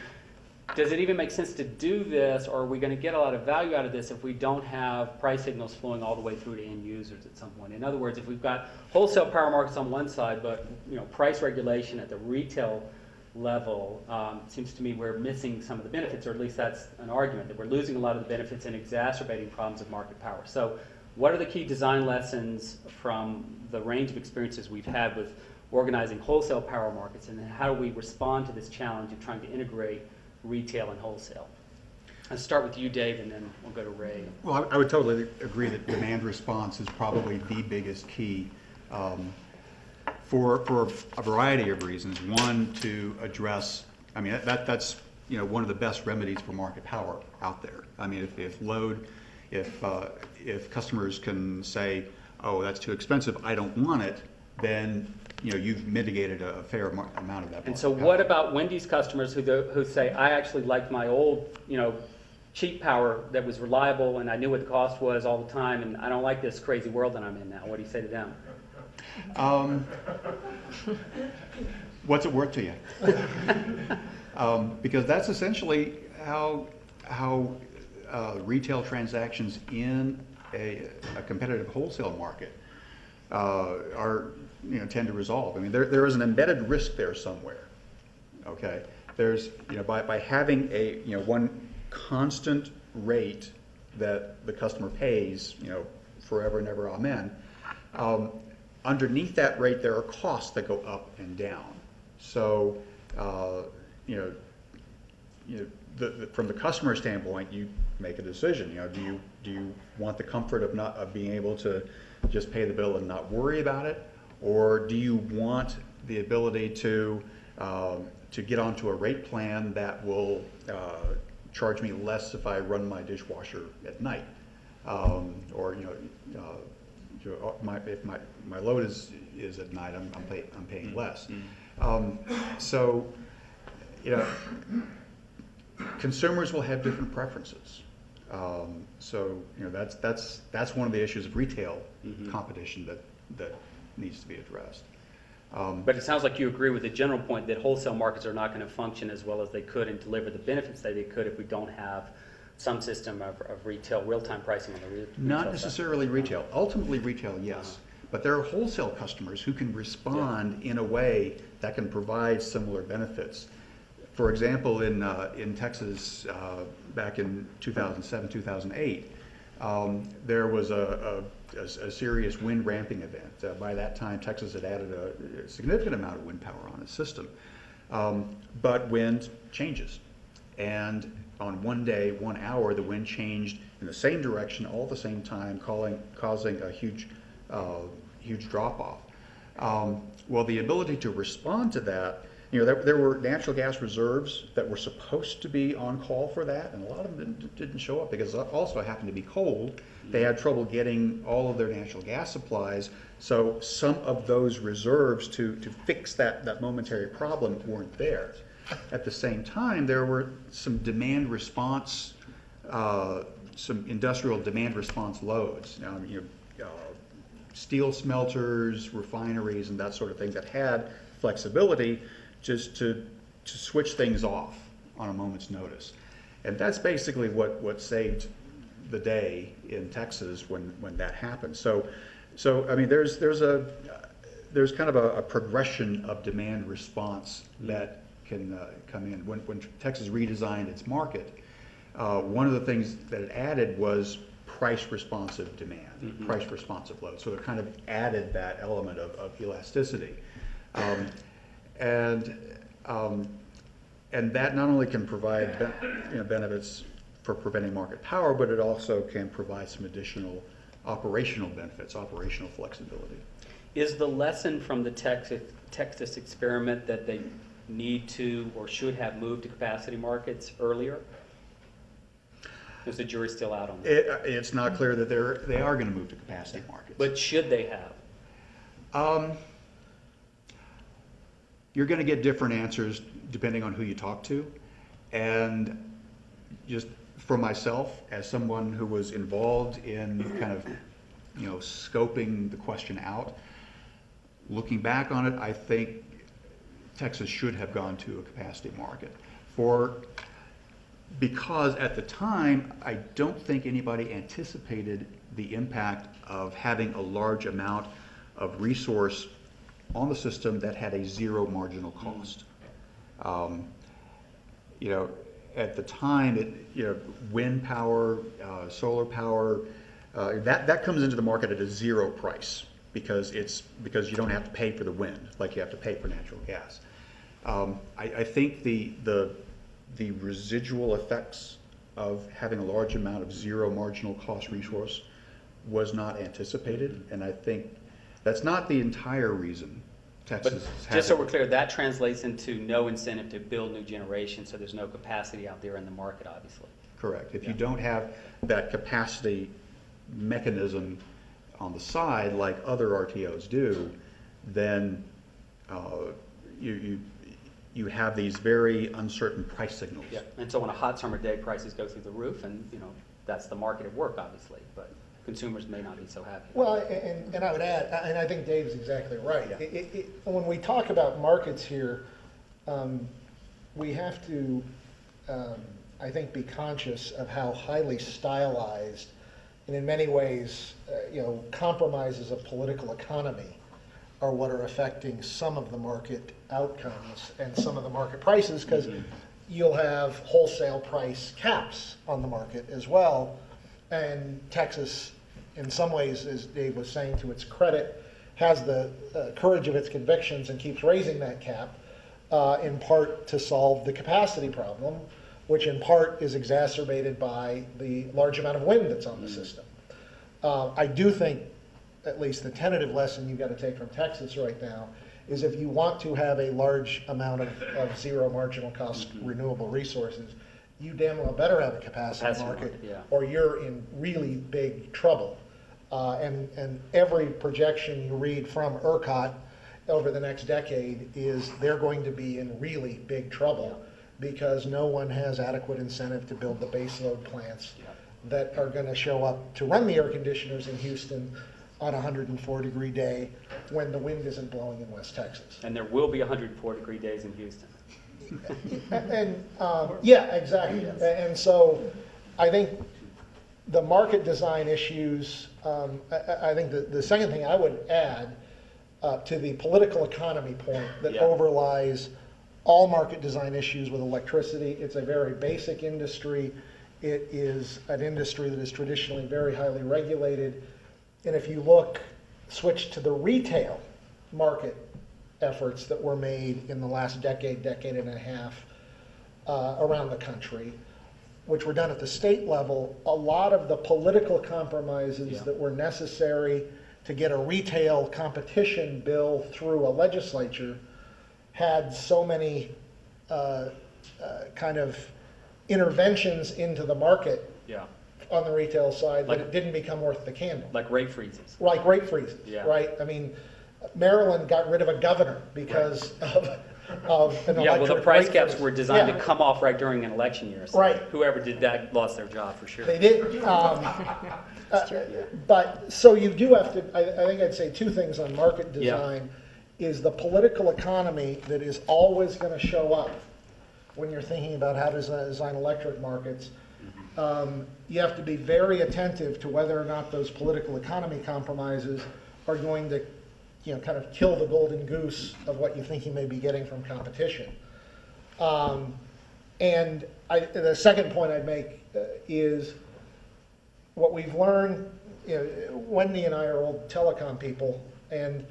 does it even make sense to do this, or are we going to get a lot of value out of this if we don't have price signals flowing all the way through to end users at some point? In other words, if we've got wholesale power markets on one side, but price regulation at the retail level, it seems to me we're missing some of the benefits, or at least that's an argument, that we're losing a lot of the benefits and exacerbating problems of market power. So what are the key design lessons from the range of experiences we've had with organizing wholesale power markets, and then how do we respond to this challenge of trying to integrate retail and wholesale? I'll start with you, Dave, and then we'll go to Ray. Well, I would totally agree that demand response is probably the biggest key for a variety of reasons. One, to address, I mean, that's one of the best remedies for market power out there. I mean, if customers can say, oh, that's too expensive, I don't want it, then you've mitigated a fair amount of that. And so what about Wendy's customers who say, I actually liked my old, cheap power that was reliable and I knew what the cost was all the time, and I don't like this crazy world that I'm in now? What do you say to them? What's it worth to you? Because that's essentially how retail transactions in a competitive wholesale market tend to resolve. I mean, there is an embedded risk there somewhere. Okay, there's by having a one constant rate that the customer pays forever and ever, amen. Underneath that rate, there are costs that go up and down. So from the customer standpoint, you make a decision. Do you want the comfort of being able to just pay the bill and not worry about it, or do you want the ability to get onto a rate plan that will charge me less if I run my dishwasher at night, or if my load is at night, I'm paying less. So consumers will have different preferences. So that's one of the issues of retail competition that needs to be addressed. But it sounds like you agree with the general point that wholesale markets are not going to function as well as they could and deliver the benefits that they could if we don't have some system of retail, real-time pricing on the retail Not necessarily retail. Ultimately retail, yes. But there are wholesale customers who can respond in a way that can provide similar benefits. For example, in Texas back in 2007, 2008, there was a serious wind ramping event. By that time, Texas had added a significant amount of wind power on its system. But wind changes. And on one day, 1 hour, the wind changed in the same direction all at the same time, causing a huge drop-off. Well, the ability to respond to that, there were natural gas reserves that were supposed to be on call for that, and a lot of them didn't show up because it also happened to be cold. They had trouble getting all of their natural gas supplies, so some of those reserves to fix that momentary problem weren't there. At the same time, there were some demand response, some industrial demand response loads. Steel smelters, refineries, and that sort of thing that had flexibility just to switch things off on a moment's notice. And that's basically what saved the day in Texas when that happened. So I mean, there's kind of a progression of demand response that can come in. When Texas redesigned its market, one of the things that it added was price responsive demand, price responsive load. So it kind of added that element of elasticity. And that not only can provide benefits for preventing market power, but it also can provide some additional operational benefits, operational flexibility. Is the lesson from the Texas experiment that they need to or should have moved to capacity markets earlier? Is the jury still out on that? It's not clear that they are going to move to capacity markets. But should they have? You're going to get different answers depending on who you talk to. And just for myself, as someone who was involved in kind of, scoping the question out, looking back on it, I think Texas should have gone to a capacity market. Because at the time, I don't think anybody anticipated the impact of having a large amount of resource on the system that had a zero marginal cost. At the time, wind power, solar power, that comes into the market at a zero price because you don't have to pay for the wind like you have to pay for natural gas. I think the residual effects of having a large amount of zero marginal cost resource was not anticipated, and I think that's not the entire reason Texas But has just so it. we're clear, that translates into no incentive to build new generation, so there's no capacity out there in the market, obviously. Correct. If you don't have that capacity mechanism on the side like other RTOs do, then you have these very uncertain price signals. Yeah, and so on a hot summer day, prices go through the roof, and, you know, that's the market at work, obviously, but consumers may not be so happy. Well, and I would add, and I think Dave's exactly right. Yeah. When we talk about markets here, we have to, I think, be conscious of how highly stylized and in many ways, compromises of political economy are what are affecting some of the market outcomes and some of the market prices, because you'll have wholesale price caps on the market as well. And Texas, in some ways, as Dave was saying, to its credit, has the courage of its convictions and keeps raising that cap, in part to solve the capacity problem, which in part is exacerbated by the large amount of wind that's on the system. I do think, at least the tentative lesson you've got to take from Texas right now, is if you want to have a large amount of zero marginal cost renewable resources, you damn well better have a capacity market, yeah. or you're in really big trouble. And every projection you read from ERCOT over the next decade is they're going to be in really big trouble because no one has adequate incentive to build the baseload plants that are going to show up to run the air conditioners in Houston on a 104-degree day when the wind isn't blowing in West Texas. And there will be 104-degree days in Houston. And yeah, exactly. And so I think the market design issues, I think the second thing I would add to the political economy point that overlies all market design issues with electricity, it's a very basic industry. It is an industry that is traditionally very highly regulated. And if you switch to the retail market efforts that were made in the last decade and a half around the country, which were done at the state level, a lot of the political compromises that were necessary to get a retail competition bill through a legislature had so many kind of interventions into the market on the retail side that it didn't become worth the candle. Like rate freezes. Like rate freezes, right? I mean, Maryland got rid of a governor because of an electric well, the price rate caps freeze. were designed to come off right during an election year. So whoever did that lost their job for sure. They did. But so you do have to, I think I'd say two things on market design is the political economy that is always going to show up when you're thinking about how to design electric markets. You have to be very attentive to whether or not those political economy compromises are going to, kind of kill the golden goose of what you think you may be getting from competition. And the second point I'd make is what we've learned. Wendy and I are old telecom people, and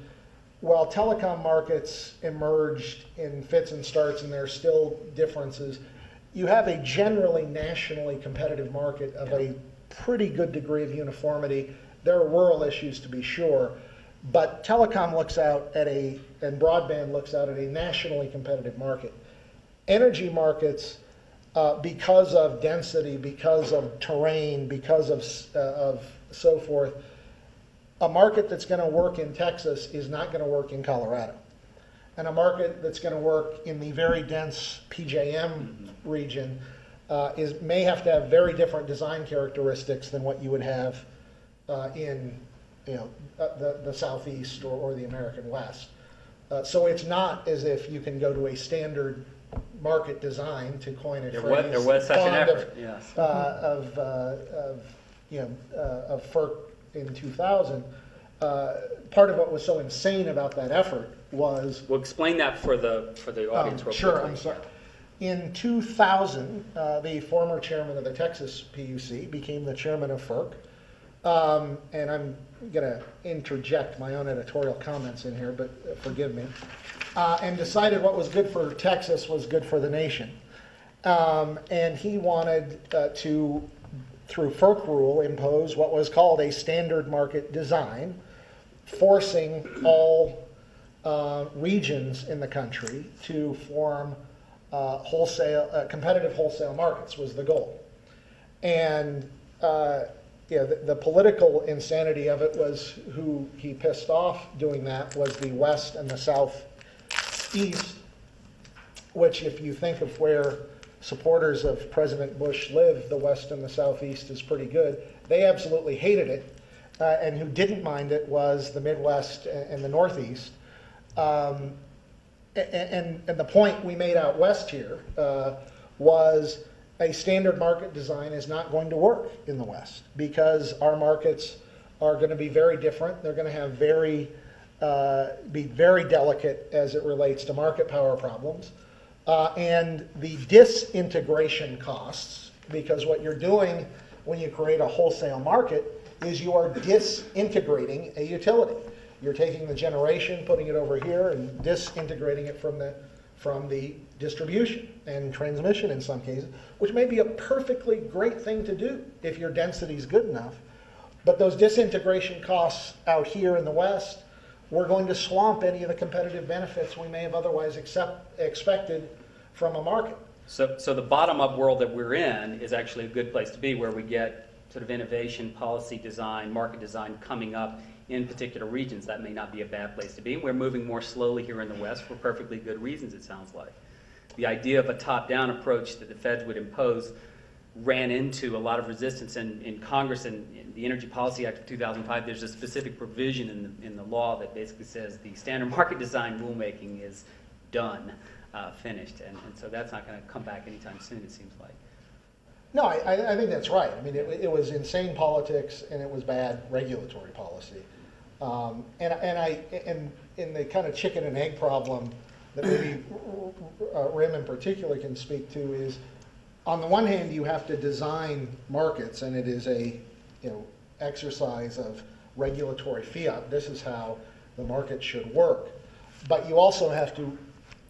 while telecom markets emerged in fits and starts, and there are still differences, you have a generally nationally competitive market of a pretty good degree of uniformity. There are rural issues to be sure, but telecom looks out at and broadband looks out at a nationally competitive market. Energy markets, because of density, because of terrain, because of so forth, a market that's going to work in Texas is not going to work in Colorado. And a market that's going to work in the very dense PJM region may have to have very different design characteristics than what you would have in the Southeast or the American West. So it's not as if you can go to a standard market design, to coin a phrase. There was such an effort, yes. Of FERC in 2000. Part of what was so insane about that effort was... Well, explain that for the audience real Sure, quickly. I'm sorry. In 2000, the former chairman of the Texas PUC became the chairman of FERC. And I'm going to interject my own editorial comments in here, but forgive me. And decided what was good for Texas was good for the nation. And he wanted to, through FERC rule, impose what was called a standard market design, forcing all regions in the country to form competitive wholesale markets was the goal. And the political insanity of it was who he pissed off doing that was the West and the Southeast, which if you think of where supporters of President Bush live, the West and the Southeast is pretty good. They absolutely hated it. And who didn't mind it was the Midwest and the Northeast. And the point we made out West here was a standard market design is not going to work in the West because our markets are going to be very different. They're going to have be very delicate as it relates to market power problems. And the disintegration costs, because what you're doing when you create a wholesale market is you are disintegrating a utility. You're taking the generation, putting it over here, and disintegrating it from the distribution and transmission in some cases, which may be a perfectly great thing to do if your density is good enough. But those disintegration costs out here in the West, we're going to swamp any of the competitive benefits we may have otherwise expected from a market. So the bottom-up world that we're in is actually a good place to be, where we get sort of innovation, policy design, market design coming up in particular regions. That may not be a bad place to be. We're moving more slowly here in the West for perfectly good reasons, it sounds like. The idea of a top-down approach that the feds would impose ran into a lot of resistance in Congress and in the Energy Policy Act of 2005. There's a specific provision in the law that basically says the standard market design rulemaking is done, finished, and so that's not going to come back anytime soon, it seems like. No, I think that's right. I mean, it was insane politics and it was bad regulatory policy. And in the kind of chicken and egg problem that maybe Rim in particular can speak to is, on the one hand, you have to design markets, and it is a exercise of regulatory fiat. This is how the market should work. But you also have to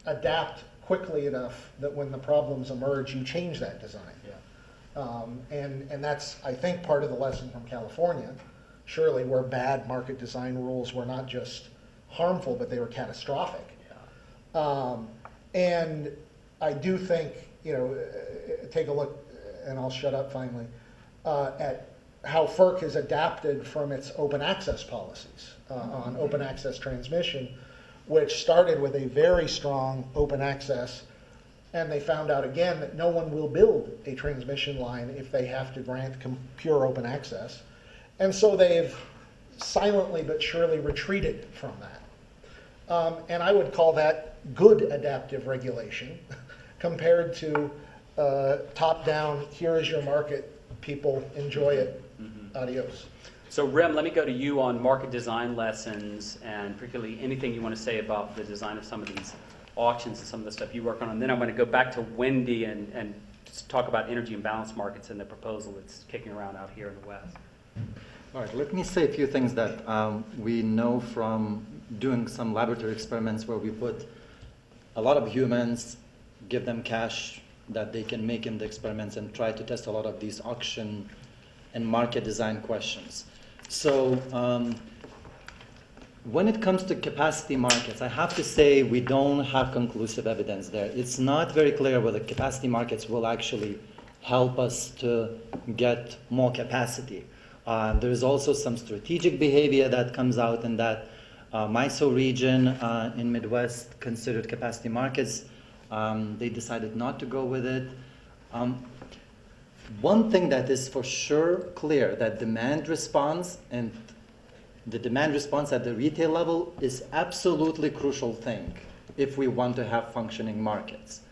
adapt quickly enough that when the problems emerge, you change that design. And that's, I think, part of the lesson from California, surely, where bad market design rules were not just harmful, but they were catastrophic. And I do think, take a look, and I'll shut up finally, at how FERC has adapted from its open access policies on open access transmission, which started with a very strong open access. And they found out again that no one will build a transmission line if they have to grant pure open access. And so they've silently but surely retreated from that. And I would call that good adaptive regulation compared to top-down, here is your market, people, enjoy it, adios. So Rim, let me go to you on market design lessons, and particularly anything you want to say about the design of some of these auctions and some of the stuff you work on. And then I'm going to go back to Wendy and just talk about energy imbalance markets and the proposal that's kicking around out here in the West. All right, let me say a few things that we know from doing some laboratory experiments where we put a lot of humans, give them cash that they can make in the experiments, and try to test a lot of these auction and market design questions. So when it comes to capacity markets, I have to say we don't have conclusive evidence there. It's not very clear whether capacity markets will actually help us to get more capacity. There is also some strategic behavior that comes out in that MISO region in Midwest considered capacity markets. They decided not to go with it. One thing that is for sure clear, that demand response and the demand response at the retail level is absolutely crucial thing if we want to have functioning markets.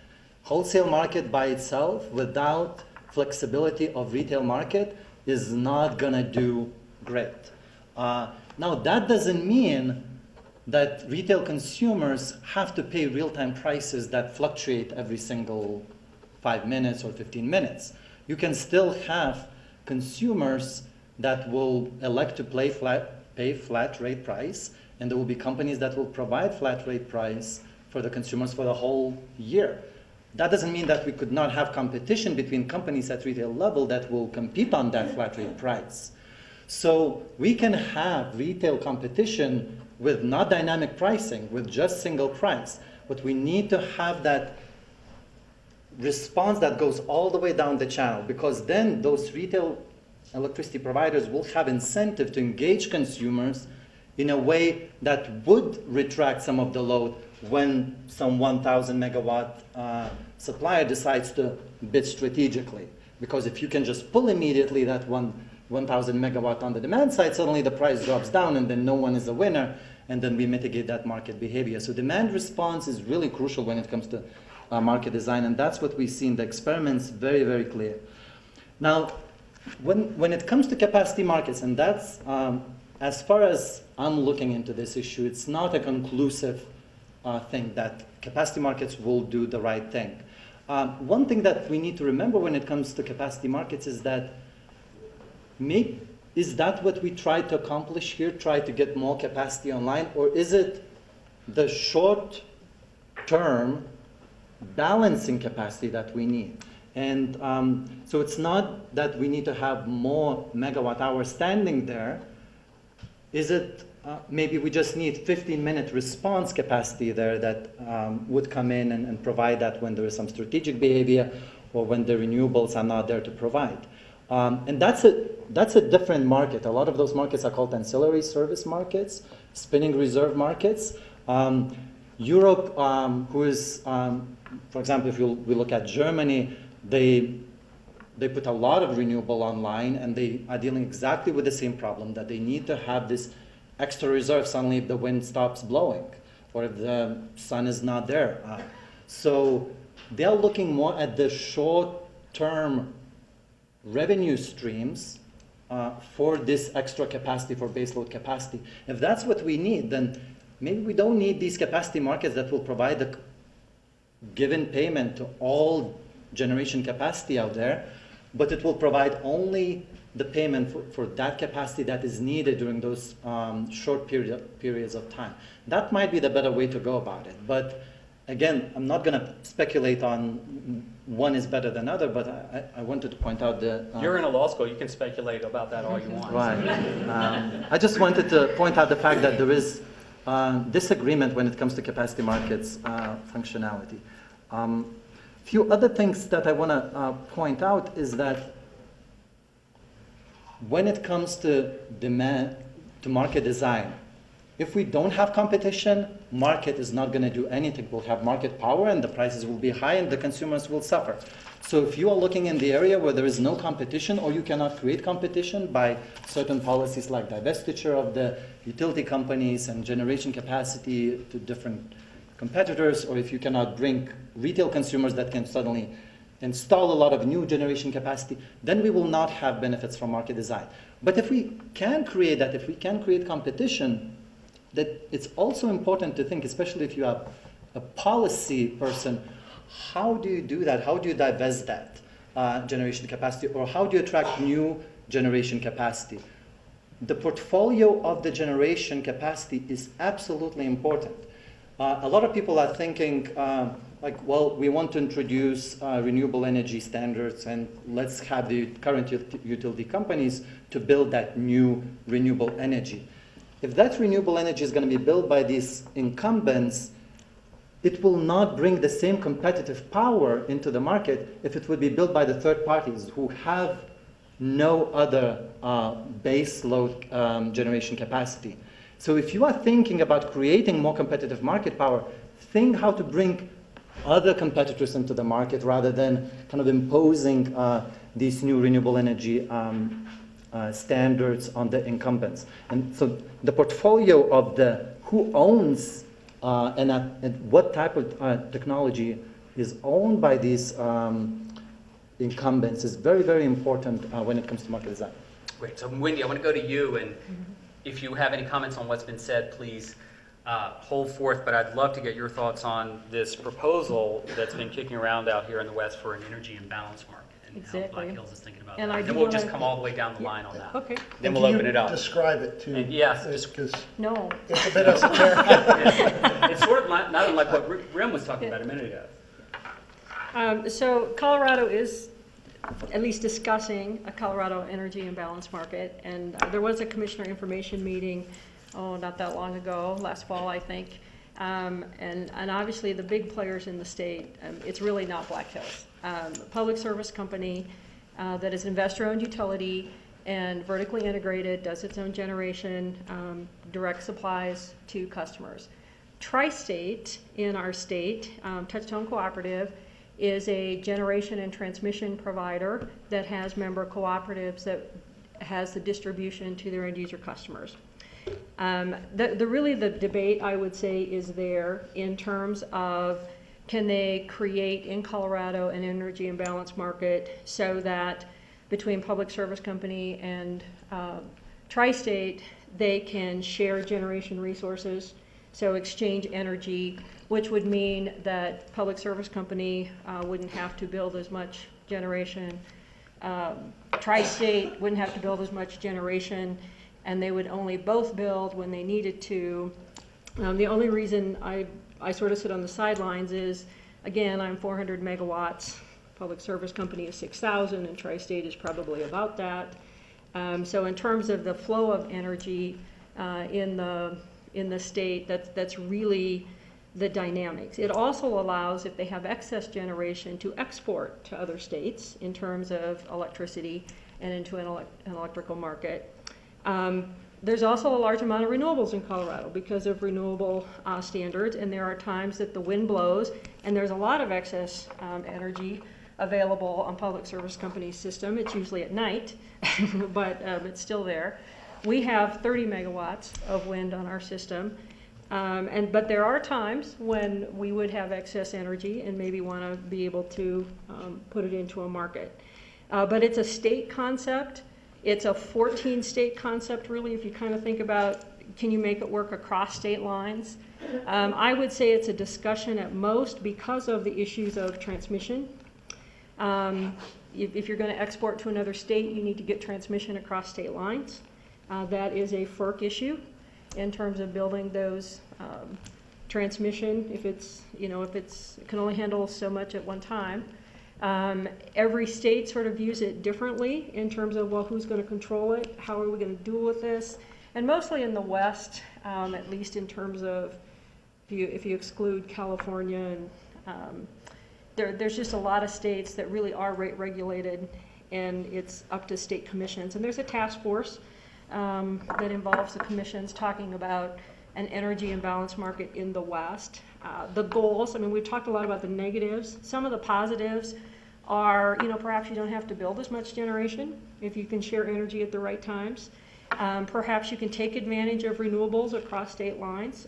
Wholesale market by itself without flexibility of retail market is not gonna do great. Now that doesn't mean that retail consumers have to pay real-time prices that fluctuate every single 5 minutes or 15 minutes. You can still have consumers that will elect to pay flat rate price, and there will be companies that will provide flat rate price for the consumers for the whole year. That doesn't mean that we could not have competition between companies at retail level that will compete on that flat rate price. So we can have retail competition with not dynamic pricing, with just single price. But we need to have that response that goes all the way down the channel, because then those retail electricity providers will have incentive to engage consumers in a way that would retract some of the load when some 1,000 megawatt supplier decides to bid strategically. Because if you can just pull immediately that 1,000 megawatt on the demand side, suddenly the price drops down and then no one is a winner, and then we mitigate that market behavior. So demand response is really crucial when it comes to market design, and that's what we see in the experiments, very, very clear. Now, when it comes to capacity markets, and that's, as far as I'm looking into this issue, it's not a conclusive thing that capacity markets will do the right thing. One thing that we need to remember when it comes to capacity markets is that is that what we try to accomplish here, try to get more capacity online, or is it the short-term balancing capacity that we need? And so it's not that we need to have more megawatt hours standing there. Is it maybe we just need 15-minute response capacity there that would come in and provide that when there is some strategic behavior or when the renewables are not there to provide. And that's a different market. A lot of those markets are called ancillary service markets, spinning reserve markets. Europe, who is, for example, if we look at Germany, they put a lot of renewable online, and they are dealing exactly with the same problem, that they need to have this extra reserve suddenly if the wind stops blowing or if the sun is not there. So they're looking more at the short-term revenue streams for this extra capacity, for baseload capacity. If that's what we need, then maybe we don't need these capacity markets that will provide the given payment to all generation capacity out there, but it will provide only the payment for that capacity that is needed during those short periods of time. That might be the better way to go about it. But again, I'm not going to speculate on one is better than other, but I wanted to point out the... You're in a law school. You can speculate about that all you want. Right. I just wanted to point out the fact that there is disagreement when it comes to capacity markets functionality. Few other things that I want to point out is that when it comes to demand, to market design, if we don't have competition, market is not going to do anything. We'll have market power and the prices will be high and the consumers will suffer. So if you are looking in the area where there is no competition, or you cannot create competition by certain policies like divestiture of the utility companies and generation capacity to different competitors, or if you cannot bring retail consumers that can suddenly install a lot of new generation capacity, then we will not have benefits from market design. But if we can create that, if we can create competition, that it's also important to think, especially if you are a policy person, how do you do that? How do you divest that generation capacity, or how do you attract new generation capacity? The portfolio of the generation capacity is absolutely important. A lot of people are thinking, like, well, we want to introduce renewable energy standards, and let's have the current utility companies to build that new renewable energy. If that renewable energy is going to be built by these incumbents, it will not bring the same competitive power into the market if it would be built by the third parties who have no other base load generation capacity. So if you are thinking about creating more competitive market power, think how to bring other competitors into the market rather than kind of imposing these new renewable energy standards on the incumbents. And so the portfolio of the who owns and what type of technology is owned by these incumbents is very, very important when it comes to market design. Great. So Wendy, I want to go to you, and if you have any comments on what's been said, please hold forth, but I'd love to get your thoughts on this proposal that's been kicking around out here in the West for an energy imbalance market, and how Black Hills is thinking about And that. I And then do we'll wanna- just come all the way down the line on that. Okay. Then we'll open it up. Describe it too. And yes, just- because No. it's a bit esoteric. It's sort of not unlike what Rim was talking about a minute ago. So Colorado is at least discussing a Colorado energy imbalance market, and there was a commissioner information meeting, not that long ago, last fall, I think. And obviously the big players in the state, it's really not Black Hills. A public service company that is investor-owned utility and vertically integrated, does its own generation, direct supplies to customers. Tri-State in our state, Touchstone Cooperative, is a generation and transmission provider that has member cooperatives that has the distribution to their end user customers. Really the debate, I would say, is there in terms of can they create in Colorado an energy imbalance market so that between public service company and Tri-State, they can share generation resources, so exchange energy, which would mean that public service company wouldn't have to build as much generation. Tri-State wouldn't have to build as much generation, and they would only both build when they needed to. The only reason I sort of sit on the sidelines is, again, I'm 400 megawatts. Public service company is 6,000, and Tri-State is probably about that. So in terms of the flow of energy in the state, that's really the dynamics. It also allows, if they have excess generation, to export to other states in terms of electricity and into an electrical market. There's also a large amount of renewables in Colorado because of renewable standards, and there are times that the wind blows and there's a lot of excess energy available on public service company's system. It's usually at night, but it's still there. We have 30 megawatts of wind on our system, but there are times when we would have excess energy and maybe want to be able to put it into a market. But it's a state concept. It's a 14-state concept, really, if you kind of think about, can you make it work across state lines? I would say it's a discussion at most because of the issues of transmission. If you're going to export to another state, you need to get transmission across state lines. That is a FERC issue in terms of building those transmission. If it can only handle so much at one time. Every state sort of views it differently in terms of, well, who's going to control it? How are we going to deal with this? And mostly in the West, at least in terms of, if you exclude California, and there's just a lot of states that really are rate regulated, and it's up to state commissions. And there's a task force that involves the commissions talking about an energy imbalance market in the West. The goals, I mean, we've talked a lot about the negatives. Some of the positives are, perhaps you don't have to build as much generation if you can share energy at the right times. Perhaps you can take advantage of renewables across state lines.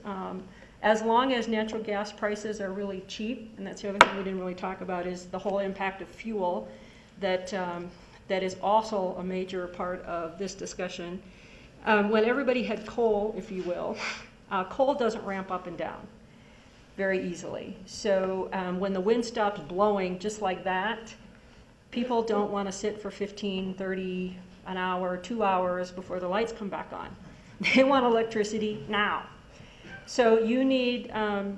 As long as natural gas prices are really cheap, and that's the other thing we didn't really talk about, is the whole impact of fuel that is also a major part of this discussion. When everybody had coal, if you will, coal doesn't ramp up and down very easily. So when the wind stops blowing just like that, people don't want to sit for 15, 30, an hour, 2 hours before the lights come back on. They want electricity now. So you need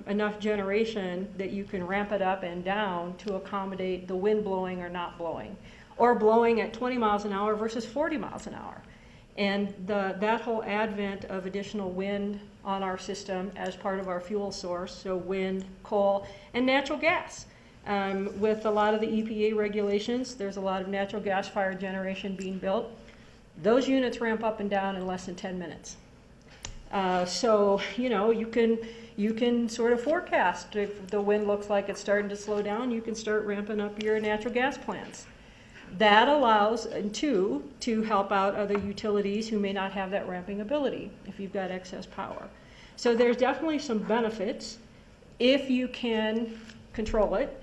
enough generation that you can ramp it up and down to accommodate the wind blowing or not blowing, or blowing at 20 miles an hour versus 40 miles an hour. And that whole advent of additional wind on our system as part of our fuel source, so wind, coal, and natural gas. With a lot of the EPA regulations, there's a lot of natural gas-fired generation being built. Those units ramp up and down in less than 10 minutes. So, you can sort of forecast if the wind looks like it's starting to slow down, you can start ramping up your natural gas plants. That allows, to help out other utilities who may not have that ramping ability if you've got excess power. So there's definitely some benefits if you can control it,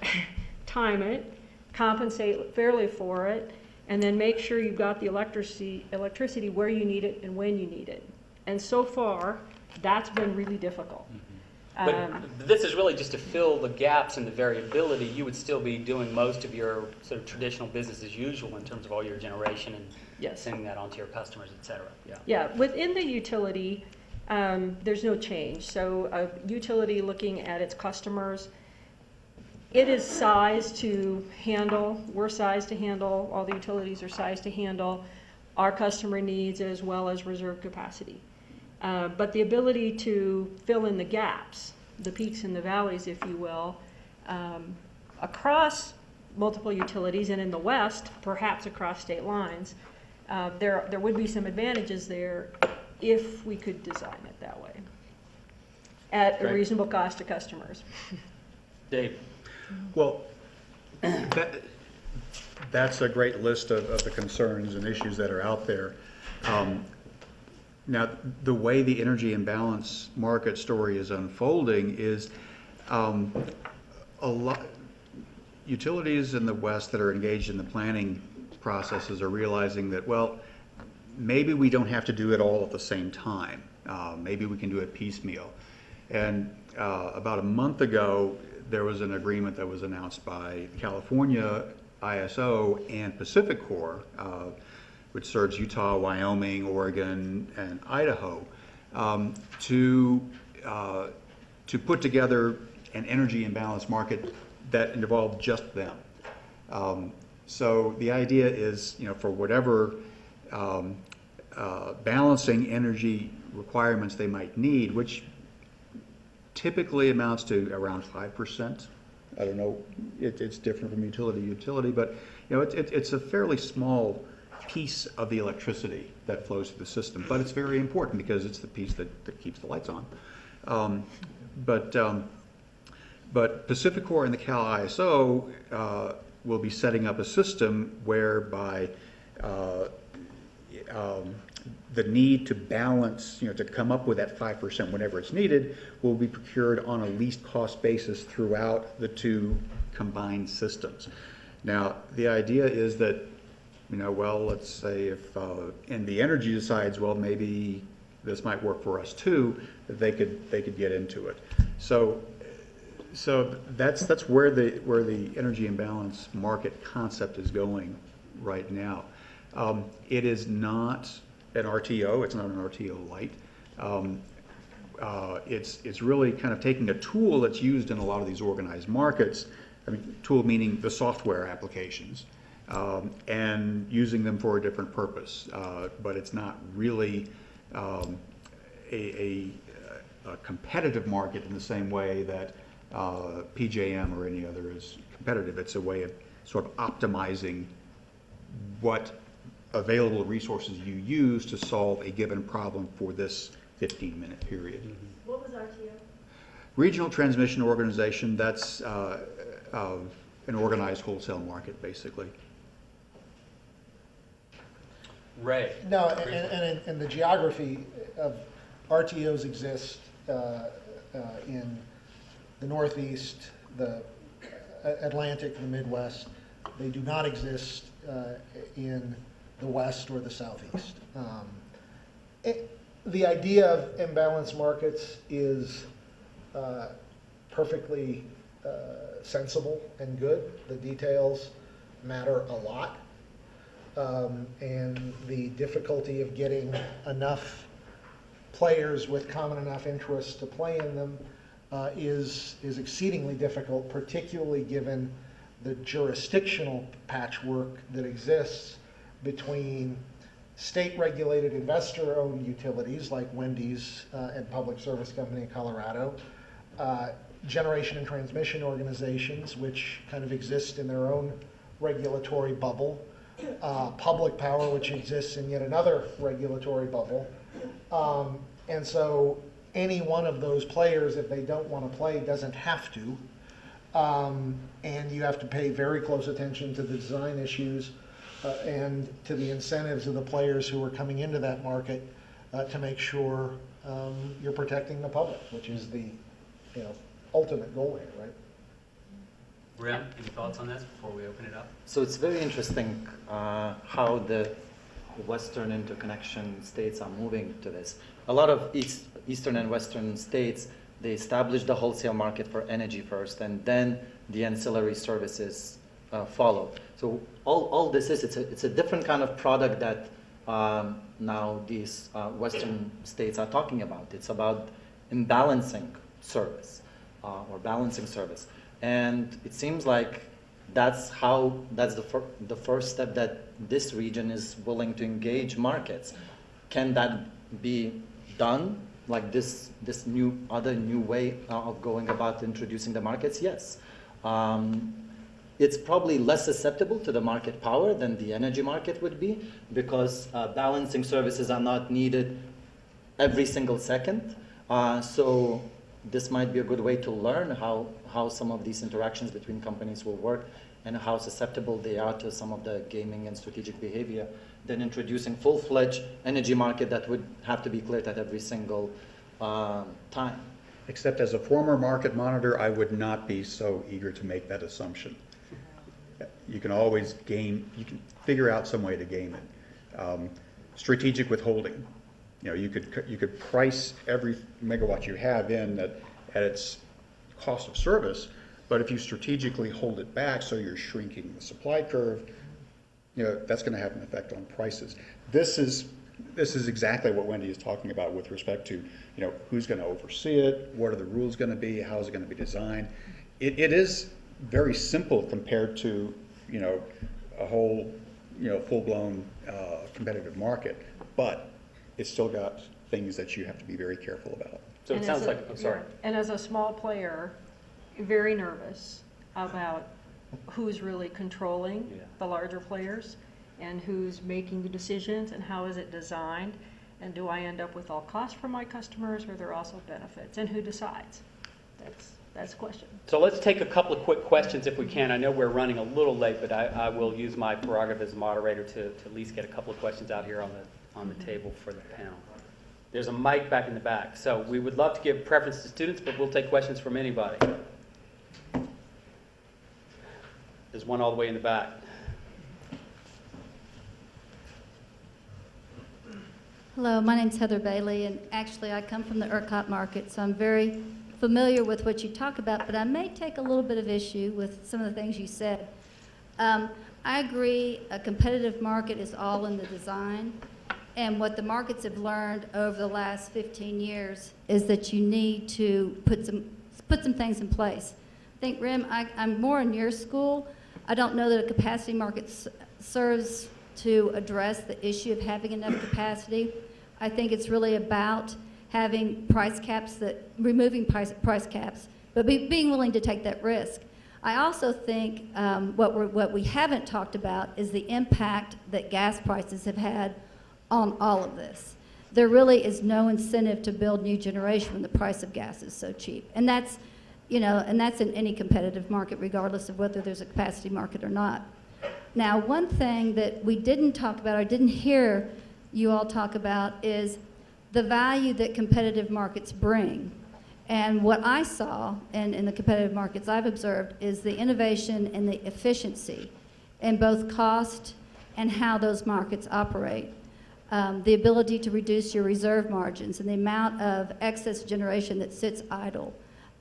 time it, compensate fairly for it, and then make sure you've got the electricity where you need it and when you need it. And so far, that's been really difficult. But this is really just to fill the gaps in the variability. You would still be doing most of your sort of traditional business as usual in terms of all your generation and Yes. sending that on to your customers, et cetera. Yeah, within the utility, there's no change. So a utility looking at its customers, It is sized to handle, we're sized to handle, all the utilities are sized to handle our customer needs as well as reserve capacity. But the ability to fill in the gaps, the peaks and the valleys, if you will, across multiple utilities and in the West, perhaps across state lines, there would be some advantages there if we could design it that way at a Great. reasonable cost to customers. Dave? Well, that's a great list of the concerns and issues that are out there. Now, the way the energy imbalance market story is unfolding is a lot. Utilities in the West that are engaged in the planning processes are realizing that, well, maybe we don't have to do it all at the same time. Maybe we can do it piecemeal. And about a month ago, there was an agreement that was announced by California ISO and PacifiCorp, which serves Utah, Wyoming, Oregon, and Idaho, to put together an energy imbalance market that involved just them. So the idea is, for whatever balancing energy requirements they might need, which typically amounts to around 5%. I don't know, it's different from utility to utility, but it's a fairly small piece of the electricity that flows through the system, but it's very important because it's the piece that keeps the lights on. But PacifiCorp and the Cal ISO will be setting up a system whereby the need to balance, to come up with that 5% whenever it's needed, will be procured on a least cost basis throughout the two combined systems. Now, the idea is that, well, let's say if and the energy decides, well, maybe this might work for us too, that they could get into it. So that's where the energy imbalance market concept is going right now. It is not an RTO. It's not an RTO light. It's really kind of taking a tool that's used in a lot of these organized markets. I mean, tool meaning the software applications, and using them for a different purpose. But it's not really a competitive market in the same way that PJM or any other is competitive. It's a way of sort of optimizing what available resources you use to solve a given problem for this 15-minute period. What was RTO? Regional Transmission Organization, that's an organized wholesale market, basically. Ray? No, and the geography of RTOs exist in the Northeast, the Atlantic, the Midwest. They do not exist in the West or the Southeast. The idea of imbalanced markets is perfectly sensible and good. The details matter a lot. And the difficulty of getting enough players with common enough interests to play in them is exceedingly difficult, particularly given the jurisdictional patchwork that exists between state-regulated investor-owned utilities like Wendy's and Public Service Company in Colorado, generation and transmission organizations which kind of exist in their own regulatory bubble, public power which exists in yet another regulatory bubble. And so any one of those players, if they don't want to play, doesn't have to. And you have to pay very close attention to the design issues and to the incentives of the players who are coming into that market to make sure you're protecting the public, which is the ultimate goal here, right? Rim, any thoughts on this before we open it up? So it's very interesting how the Western interconnection states are moving to this. A lot of Eastern and Western states, they established the wholesale market for energy first, and then the ancillary services follow. So all this is, it's a different kind of product that now these Western states are talking about. It's about imbalancing service or balancing service. And it seems like that's the first step that this region is willing to engage markets. Can that be done? Like this new way of going about introducing the markets? Yes. It's probably less susceptible to the market power than the energy market would be, because balancing services are not needed every single second. So this might be a good way to learn how some of these interactions between companies will work and how susceptible they are to some of the gaming and strategic behavior, than introducing full-fledged energy market that would have to be cleared at every single time. Except as a former market monitor, I would not be so eager to make that assumption. You can always game, you can figure out some way to game it. Strategic withholding. You know, you could price every megawatt you have in at its cost of service, but if you strategically hold it back so you're shrinking the supply curve, you know, that's going to have an effect on prices. This is exactly what Wendy is talking about with respect to, you know, who's going to oversee it, what are the rules going to be, how is it going to be designed. It is very simple compared to, you know, a whole, you know, full-blown competitive market, but it's still got things that you have to be very careful about. So it sounds like, I'm sorry. And as a small player, very nervous about who's really controlling the larger players and who's making the decisions and how is it designed, and do I end up with all costs for my customers, or are there also benefits, and who decides? That's the question. So let's take a couple of quick questions if we can. I know we're running a little late, but I will use my prerogative as a moderator to at least get a couple of questions out here on the table for the panel. There's a mic back in the back. So we would love to give preference to students, but we'll take questions from anybody. There's one all the way in the back. Hello, my name's Heather Bailey, and actually I come from the ERCOT market, so I'm very familiar with what you talk about, but I may take a little bit of issue with some of the things you said. I agree a competitive market is all in the design, and what the markets have learned over the last 15 years is that you need to put some things in place. I think, Rim, I'm more in your school. I don't know that a capacity market serves to address the issue of having enough capacity. I think it's really about having price caps, removing price caps, but being willing to take that risk. I also think what we haven't talked about is the impact that gas prices have had on all of this. There really is no incentive to build new generation when the price of gas is so cheap, and that's, you know, and that's in any competitive market, regardless of whether there's a capacity market or not. Now, one thing that we didn't talk about, or didn't hear you all talk about, is the value that competitive markets bring. And what I saw in the competitive markets I've observed is the innovation and the efficiency in both cost and how those markets operate. The ability to reduce your reserve margins and the amount of excess generation that sits idle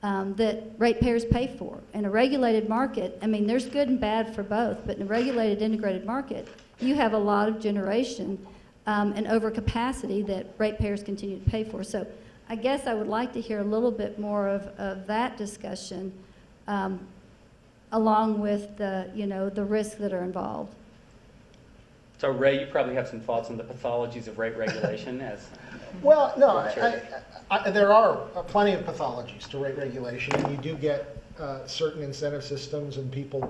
that ratepayers pay for. In a regulated market, I mean, there's good and bad for both, but in a regulated integrated market, you have a lot of generation and overcapacity that ratepayers continue to pay for. So I guess I would like to hear a little bit more of that discussion along with the, you know, the risks that are involved. So Ray, you probably have some thoughts on the pathologies of rate regulation as... Well, no, there are plenty of pathologies to rate regulation, and you do get certain incentive systems, and people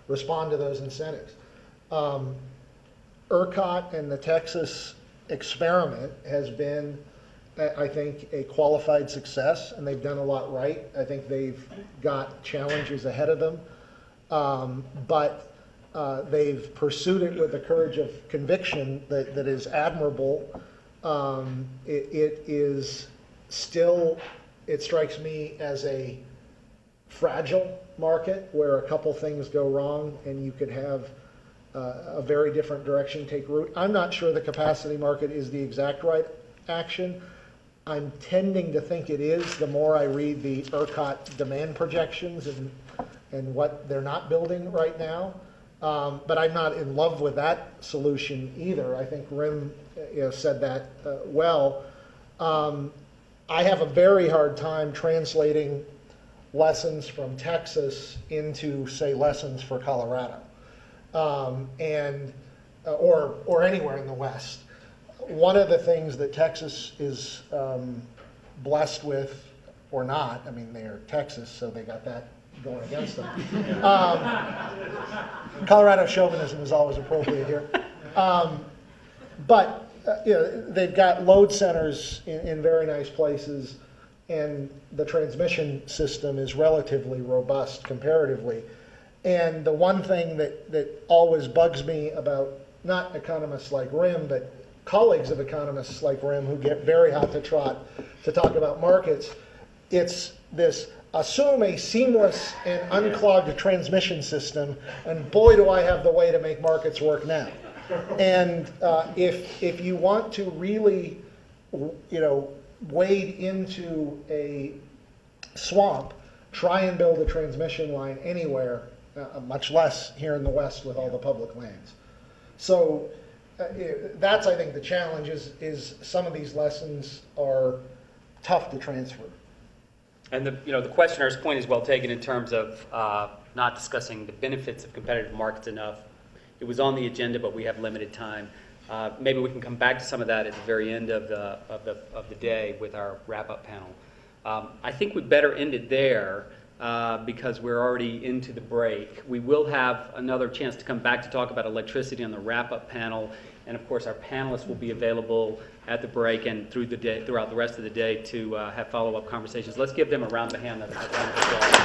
respond to those incentives. ERCOT and the Texas experiment has been, I think, a qualified success, and they've done a lot right. I think they've got challenges ahead of them, but they've pursued it with a courage of conviction that is admirable. It is still, it strikes me as a fragile market where a couple things go wrong and you could have a very different direction take root. I'm not sure the capacity market is the exact right action. I'm tending to think it is the more I read the ERCOT demand projections and what they're not building right now. But I'm not in love with that solution either. I think Rim said that well. I have a very hard time translating lessons from Texas into, say, lessons for Colorado, or anywhere in the West. One of the things that Texas is blessed with, or not, I mean, they are Texas, so they got that going against them. Colorado chauvinism is always appropriate here. But they've got load centers in very nice places, and the transmission system is relatively robust comparatively. And the one thing that always bugs me about not economists like Rim, but colleagues of economists like Rim who get very hot to trot to talk about markets, it's this assume a seamless and unclogged transmission system, and boy do I have the way to make markets work now. And if you want to really, wade into a swamp, try and build a transmission line anywhere, much less here in the West with all the public lands. So that's, I think, the challenge is some of these lessons are tough to transfer. And the questioner's point is well taken in terms of not discussing the benefits of competitive markets enough. It was on the agenda, but we have limited time. Maybe we can come back to some of that at the very end of the day with our wrap-up panel. I think we better end it there because we're already into the break. We will have another chance to come back to talk about electricity on the wrap-up panel, and of course our panelists will be available at the break and throughout the rest of the day to have follow-up conversations. Let's give them a round of applause.